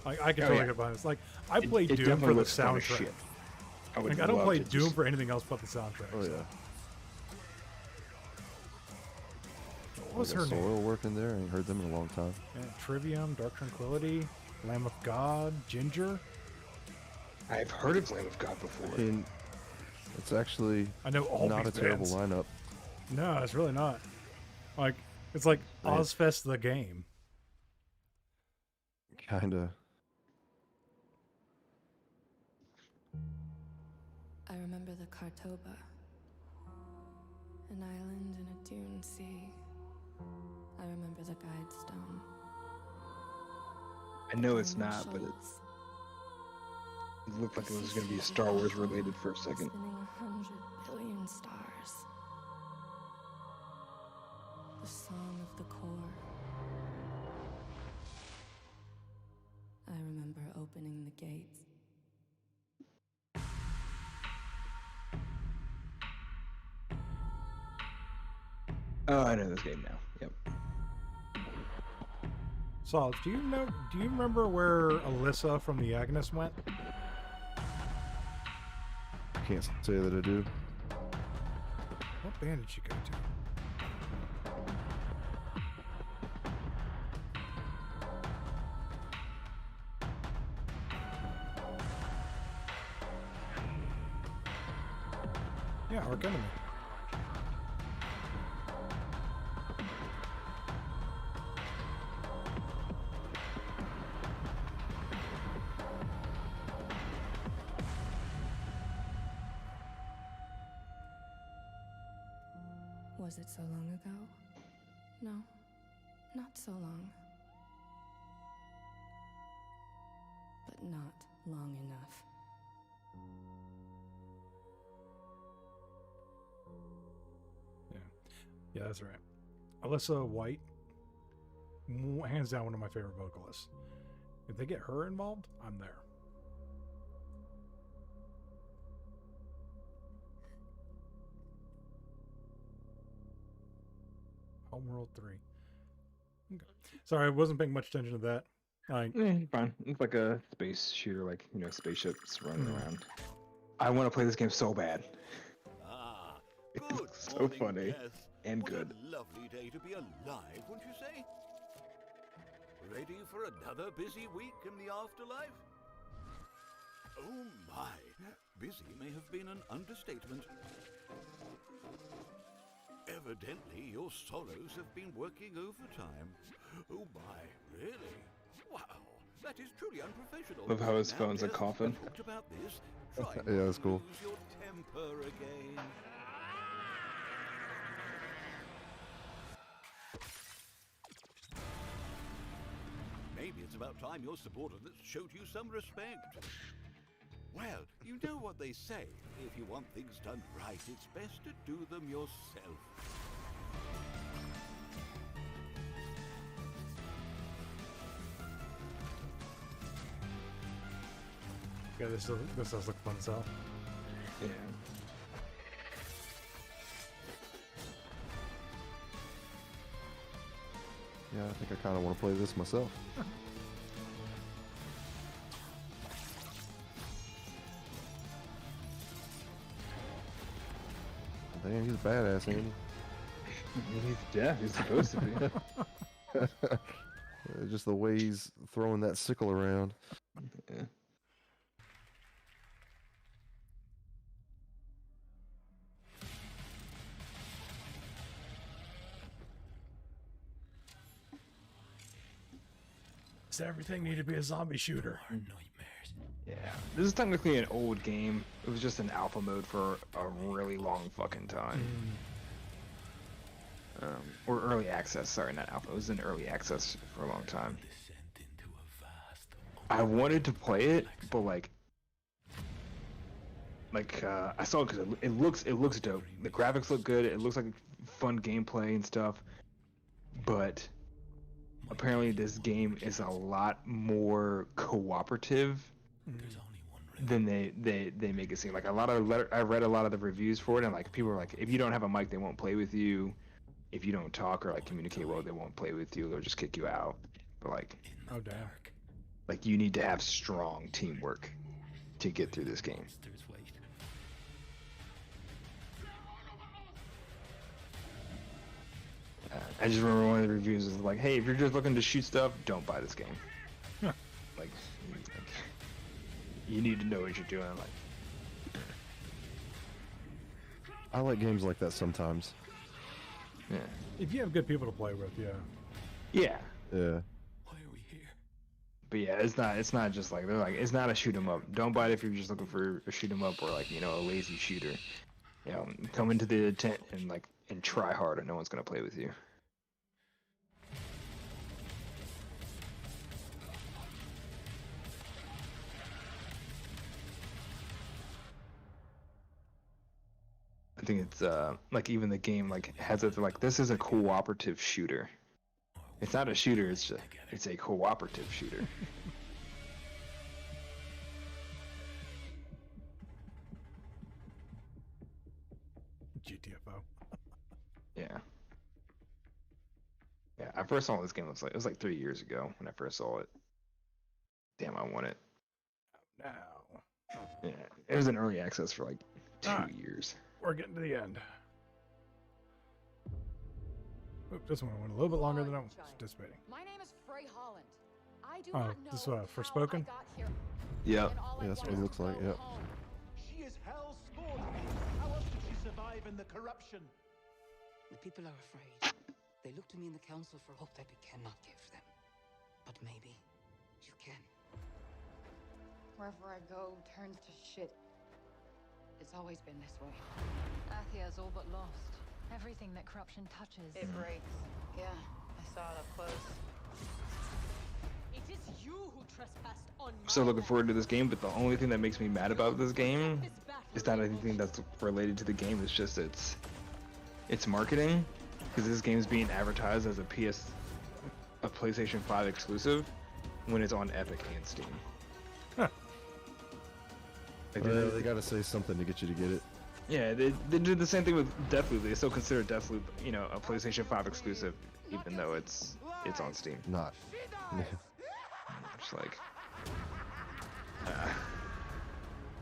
I could Oh, totally yeah. get behind this. Like, I played it Doom definitely for the looks fun as soundtrack. shit. I would Like, I don't love play to Doom just- for anything else but the soundtrack. Oh, so. yeah. What was her Soil name? working there. I ain't heard them in a long time. Yeah, Trivium, Dark Tranquility, Lamb of God, Ginger. I've heard of Lamb of God before. I mean, it's actually I know all not a these terrible bands. lineup. No, it's really not. Like, it's like Right. Ozfest the game. Kinda. I remember the Kartoba, an island in a dune sea. I remember the guide stone. I know it's not, but it looked like it was going to be Star Wars related for a second. Spinning 100 billion stars. The song of the core. I remember opening the gates. Oh, I know this game now. Yep. Solid. Do you remember where Alyssa from the Agnes went? Can't say that I do. What band did she go to? Yeah, Arch Enemy. Was it so long ago? No, not so long. But not long enough. Yeah, that's right. Alyssa White, hands down one of my favorite vocalists. If they get her involved, I'm there. Homeworld 3. Okay. Sorry, I wasn't paying much attention to that. Fine. It's like a space shooter, like, you know, spaceships running around. I want to play this game so bad. Good so morning, funny Beth. and What good. A lovely day to be alive, wouldn't you say? Ready for another busy week in the afterlife? Oh my, busy may have been an understatement. Evidently, your sorrows have been working overtime. Oh my, really? Wow, that is truly unprofessional. Love how his Now, phone's a Beth, coffin. we talked about this. Try Yeah, not that's to cool. lose your temper again. Maybe it's about time your subordinates showed you some respect. Well, you know what they say. If you want things done right, it's best to do them yourself. Yeah, this does look fun as hell. Yeah. Yeah, I think I kind of want to play this myself. Damn, he's a badass, ain't He's deaf. He's supposed to be. Just the way he's throwing that sickle around. Yeah. Does everything need to be a zombie shooter? Yeah. This is technically an old game. It was just in alpha mode for a really long fucking time. Or early access. Sorry, not alpha. It was in early access for a long time. I wanted to play it, but like I saw it because it looks dope. The graphics look good. It looks like fun gameplay and stuff. But apparently, this game is a lot more cooperative than they make it seem. Like I read a lot of the reviews for it, and like people are like, if you don't have a mic, they won't play with you. If you don't talk or like communicate well, they won't play with you. They'll just kick you out. But like, oh damn, like you need to have strong teamwork to get through this game. I just remember one of the reviews was like, "Hey, if you're just looking to shoot stuff, don't buy this game. like, you need to know what you're doing." Like, I like games like that sometimes. yeah. If you have good people to play with, yeah. Yeah. Yeah. But yeah, it's not just like they're like it's not a shoot 'em up. Don't buy it if you're just looking for a shoot 'em up or like, you know, a lazy shooter. You know, come into the tent and try hard, and no one's gonna play with you. I think it's like even the game like has it like this is a cooperative shooter. It's not a shooter, it's a cooperative shooter. GTFO. Yeah. Yeah, I first saw this game it was like 3 years ago when I first saw it. Damn, I want it. Now. Yeah. It was in early access for like 2 years. We're getting to the end. Oop, this one went a little bit longer than I was anticipating. My name is Frey Holland. I do Oh, not know this how Forspoken? I got here. Yeah. And all I Yeah, that's what want he is looks to like, go yep. home. She is hell's spawn. How else did she survive? given the corruption. The people are afraid. They look to me in the council for hope that we cannot give them. But maybe you can. Wherever I go turns to shit. It's always been this way. Athia's all but lost. Everything that corruption touches. It breaks. Yeah, I saw it up close. It is you who trespassed on I'm so looking forward to this game, but the only thing that makes me mad about this game is not anything that's related to the game. It's just its marketing, because this game's being advertised as a PlayStation 5 exclusive when it's on Epic and Steam. Huh. Like They gotta say something to get you to get it. Yeah, they did the same thing with Deathloop. They still consider Deathloop, you know, a PlayStation 5 exclusive, even though it's on Steam. Not. Just like,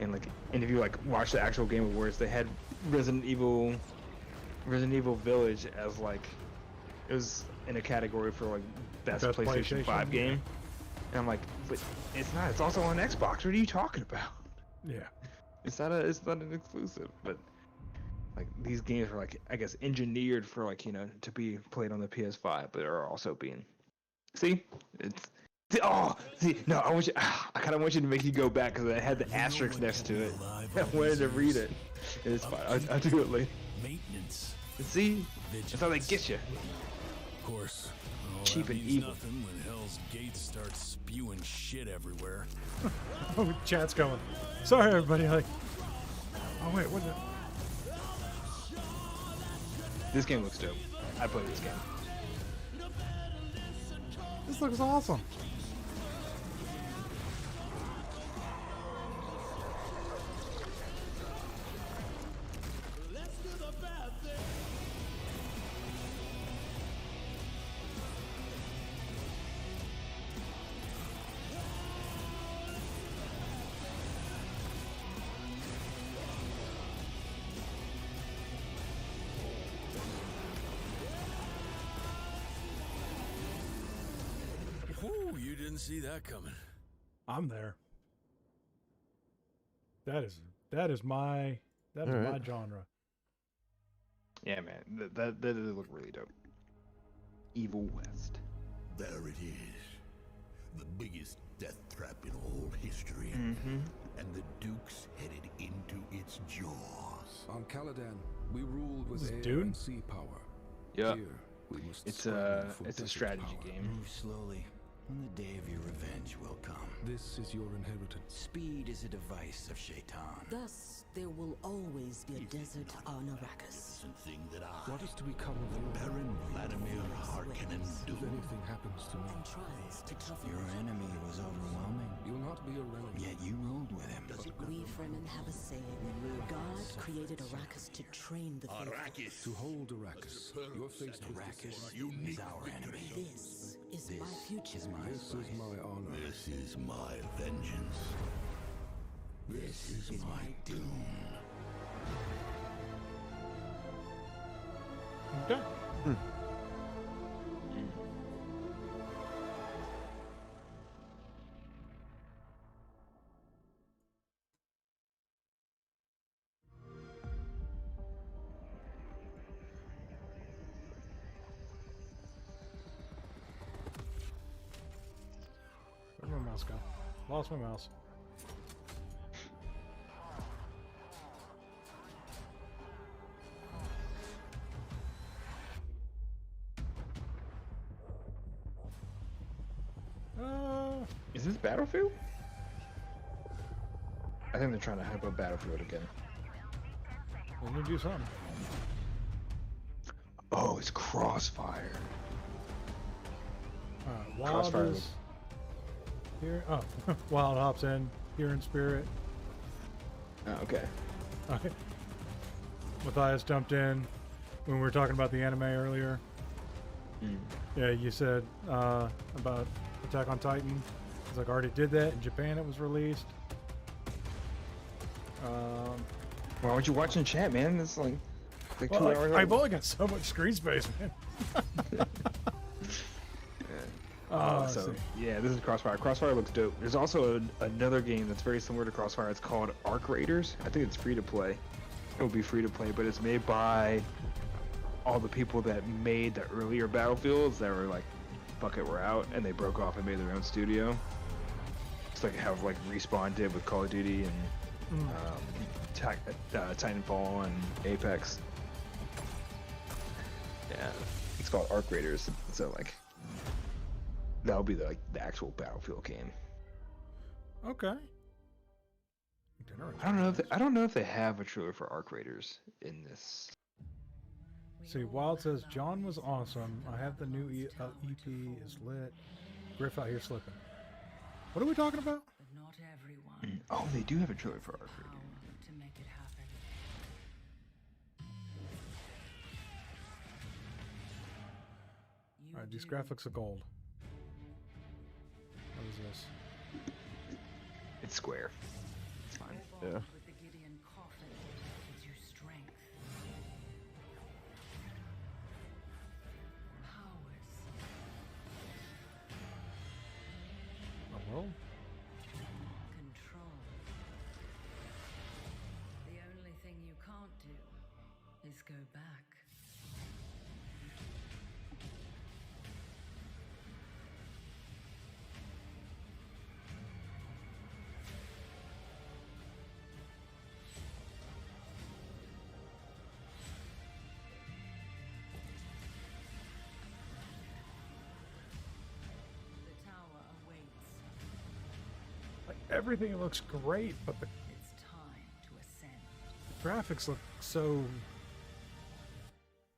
and if you like watch the actual Game Awards, they had Resident Evil Village as like, it was in a category for like best PlayStation 5 game, and I'm like, but it's not. It's also on Xbox. What are you talking about? Yeah. It's not an exclusive, but like these games are like, I guess, engineered for like, you know, to be played on the PS5, but are also being, I kind of want you to make you go back because I had the asterisk next to it. I wanted to read it. It's fine. I'll do it later. Maintenance. See, that's how they get you. Of course. Cheap and evil. Nothing when Hell's Gate starts spewing shit everywhere. Oh, chat's going. Sorry, everybody. Like, oh wait, what? This game looks dope. I played this game. This looks awesome. Whew, you didn't see that coming. I'm there. That is my genre. Yeah, man, that does look really dope. Evil West. There it is. The biggest death trap in all history. Mm-hmm. And the Duke's headed into its jaws. On Caladan, we ruled with air Dune? and sea power. Yeah. Here, we must It's strive a for desert strategy power. game. Move slowly, and the day of your revenge will come. This is your inheritance. Speed is a device of Shaitan. Thus, there will always be a desert on Arrakis. Thing that I, What is to become of you? Baron Vladimir Harkonnen If anything happens to me, And tries to cover Your enemy was overwhelming, you'll not be a relic. yet you ruled with him. We Fremen have a saying. God created Arrakis to train the faithful. Arrakis. To hold Arrakis, you're faced with Arrakis decisions. is our enemy. This is my future. Is my This is my honor. This is my vengeance. This is my doom. Okay. Where'd my mouse go? Lost my mouse. Is this Battlefield? I think they're trying to hype up Battlefield again. We need to do something. Oh, it's Crossfire. Wild Crossfire is here. Oh, Wild hops in here in spirit. Oh, okay. Okay. Matthias jumped in when we were talking about the anime earlier. Yeah, you said about Attack on Titan. It's like, I already did that in Japan. It was released. Why aren't you watching chat, man? It's like 2 hours. I've only got so much screen space, man. Yeah, this is Crossfire. Crossfire looks dope. There's also another game that's very similar to Crossfire. It's called Arc Raiders. I think it's free to play. it'll be free to play, but it's made by all the people that made the earlier Battlefields that were like, fuck it, we're out, and they broke off and made their own studio. It's like how like Respawn did with Call of Duty and Titanfall and Apex. Yeah, it's called Arc Raiders. So like, that'll be the actual Battlefield game. Okay. I don't know if they have a trailer for Arc Raiders in this. See, Wild says John was awesome. I have the new EP is lit. Griff out here slipping. What are we talking about? Not everyone. Oh, they do have a trailer for Arc Raiders. To make it happen. Alright, these graphics are gold. What is this? It's square. It's fine. Yeah. With the Gideon coffin gives you strength. Powers. A world? Control. The only thing you can't do is go back. Everything looks great, but the It's time to ascend. graphics look so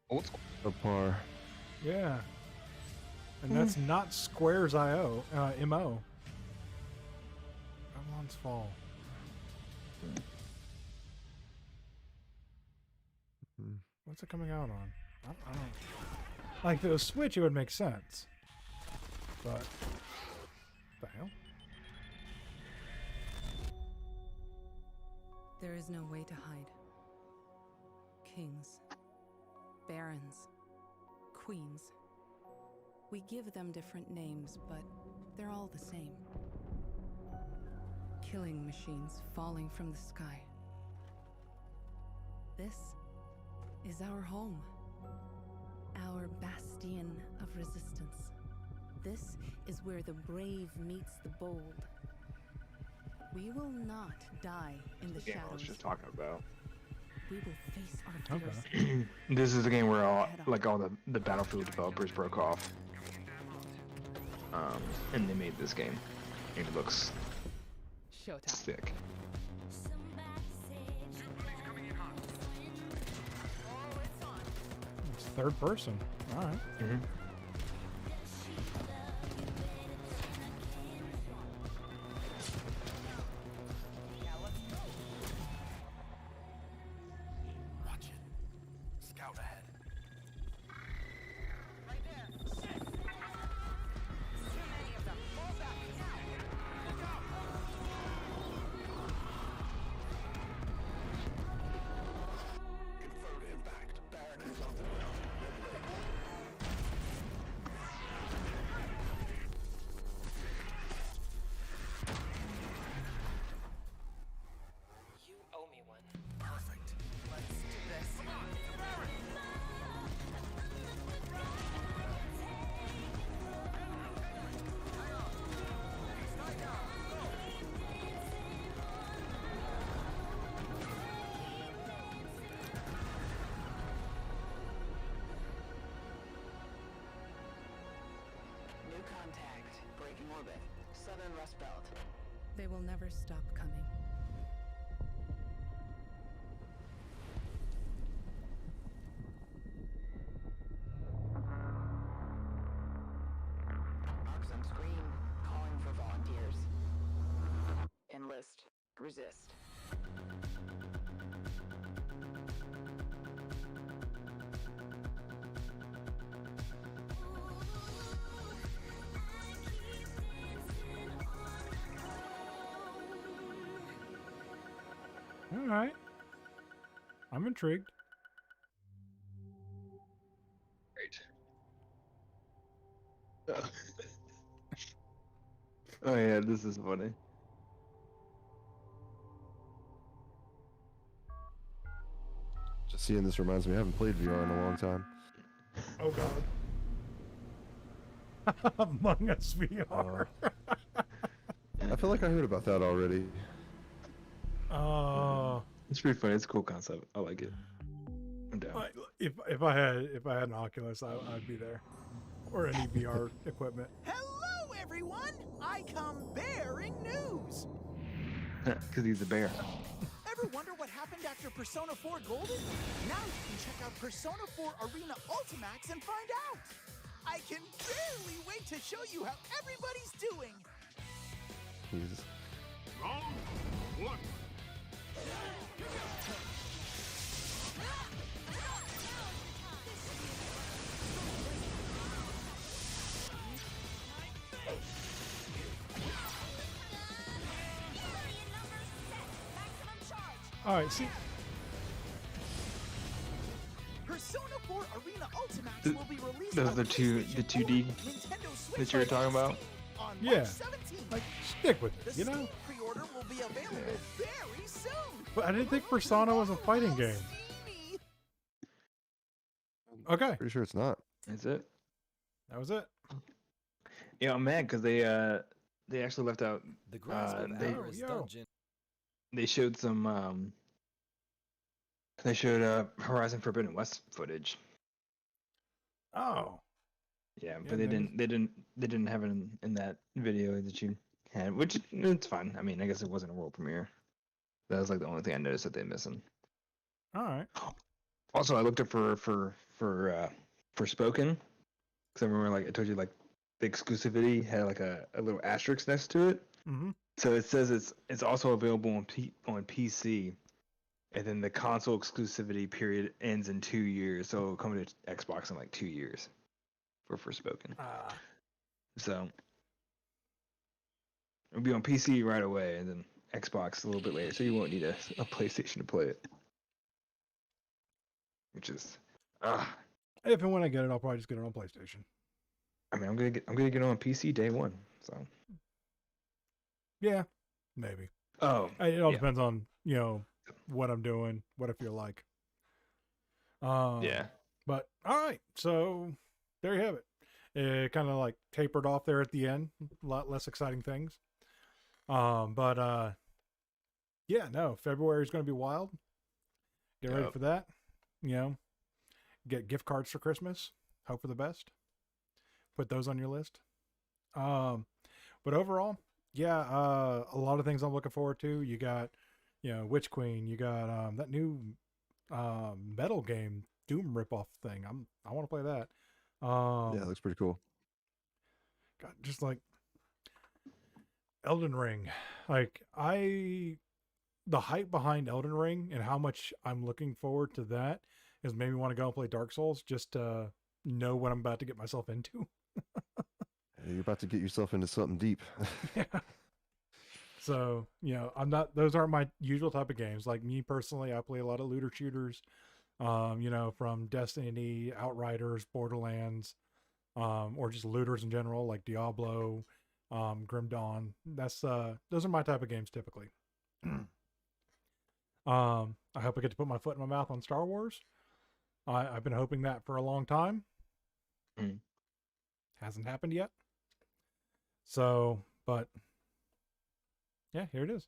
old school. Subpar. yeah. And that's not Square's MO. Babylon's Fall. What's it coming out on? I don't like if it was Switch, it would make sense. But the hell? There is no way to hide. Kings, barons, queens. We give them different names, but they're all the same. Killing machines falling from the sky. This is our home. Our bastion of resistance. This is where the brave meets the bold. We will not die in the shadows. I was just talking about. We will face our fears. This is the game where all the Battlefield developers broke off, and they made this game. It looks sick. It's third person. All right. They will never stop coming. Marks on screen, calling for volunteers. Enlist. Resist. All right. I'm intrigued. Great. Oh yeah, this is funny. seeing this reminds me, I haven't played VR in a long time. Oh God. Among Us VR. I feel like I heard about that already. It's pretty funny. It's a cool concept. I like it. I'm down. If I had an Oculus, I'd be there, or any VR equipment. Hello, everyone! I come bearing news. Because he's a bear. Ever wonder what happened after Persona 4 Golden? Now you can check out Persona 4 Arena Ultimax and find out. I can barely wait to show you how everybody's doing. Jesus. Round 1. All right, see. Persona 4 Arena Ultimax will be released Those on are the 2D Nintendo Switch that you were talking about? on Yeah. March 17th. Like, stick with it, The you know? Steam pre-order will be available very soon. But I didn't think Persona was a fighting game. Okay. Pretty sure it's not. That's it. That was it. Yeah, I'm mad because they actually left out. The grasp of Avarice dungeon. They showed some. They showed Horizon Forbidden West footage. Oh. Yeah, but they didn't have it in that video that you had, which it's fine. I mean, I guess it wasn't a world premiere. That was like the only thing I noticed that they're missing. All right. Also, I looked up for Spoken, because I remember, like I told you, like the exclusivity had like a little asterisk next to it. Mm-hmm. So it says it's also available on PC, and then the console exclusivity period ends in 2 years. So it'll come to Xbox in like 2 years for Forspoken. So it'll be on PC right away, and then Xbox a little bit later. So you won't need a PlayStation to play it. Which is, If and when I get it, I'll probably just get it on PlayStation. I mean, I'm gonna get it on PC day one. So yeah, maybe. Oh, it all depends on what I'm doing, what I feel like. Yeah. But all right, so there you have it. It kind of like tapered off there at the end. A lot less exciting things. But yeah, no, February is going to be wild. Get ready for that. Get gift cards for Christmas. Hope for the best. Put those on your list. But overall, yeah, a lot of things I'm looking forward to. You got, Witch Queen. You got that new metal game, Doom ripoff thing. I want to play that. Yeah, it looks pretty cool. God, just like Elden Ring. Like the hype behind Elden Ring and how much I'm looking forward to that has made me want to go and play Dark Souls just to know what I'm about to get myself into. You're about to get yourself into something deep. Yeah. So, those aren't my usual type of games. Like me personally, I play a lot of looter shooters, from Destiny, Outriders, Borderlands, or just looters in general, like Diablo, Grim Dawn. Those are my type of games typically. I hope I get to put my foot in my mouth on Star Wars. I've been hoping that for a long time. Hasn't happened yet. So, but yeah, here it is.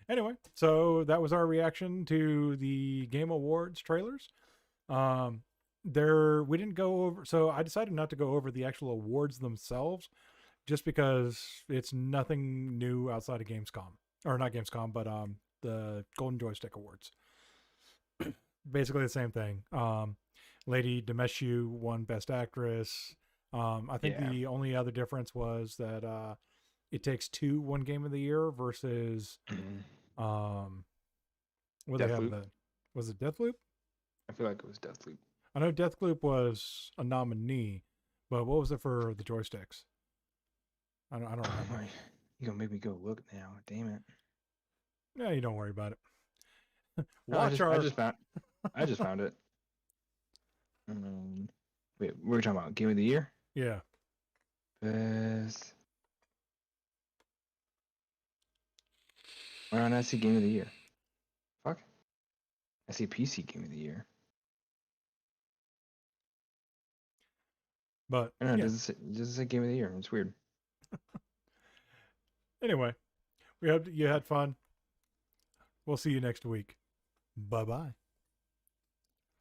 Anyway, so that was our reaction to the Game Awards trailers. We didn't go over, so I decided not to go over the actual awards themselves, just because it's nothing new outside of Gamescom, or not Gamescom, but the Golden Joystick Awards. Basically the same thing. Lady Demescu won Best Actress. I think the only other difference was that It Takes Two won Game of the Year versus what they have the, was it Deathloop? I feel like it was Deathloop. I know Deathloop was a nominee, but what was it for the joysticks? I don't remember. You're gonna make me go look now. Damn it. Yeah, you don't worry about it. I just found it. Wait, what are we talking about? Game of the Year? Yeah. Best. Why don't I see Game of the Year? Fuck. I see PC Game of the Year. But I don't know, it doesn't say Game of the Year. It's weird. Anyway, we hope you had fun. We'll see you next week. Bye-bye.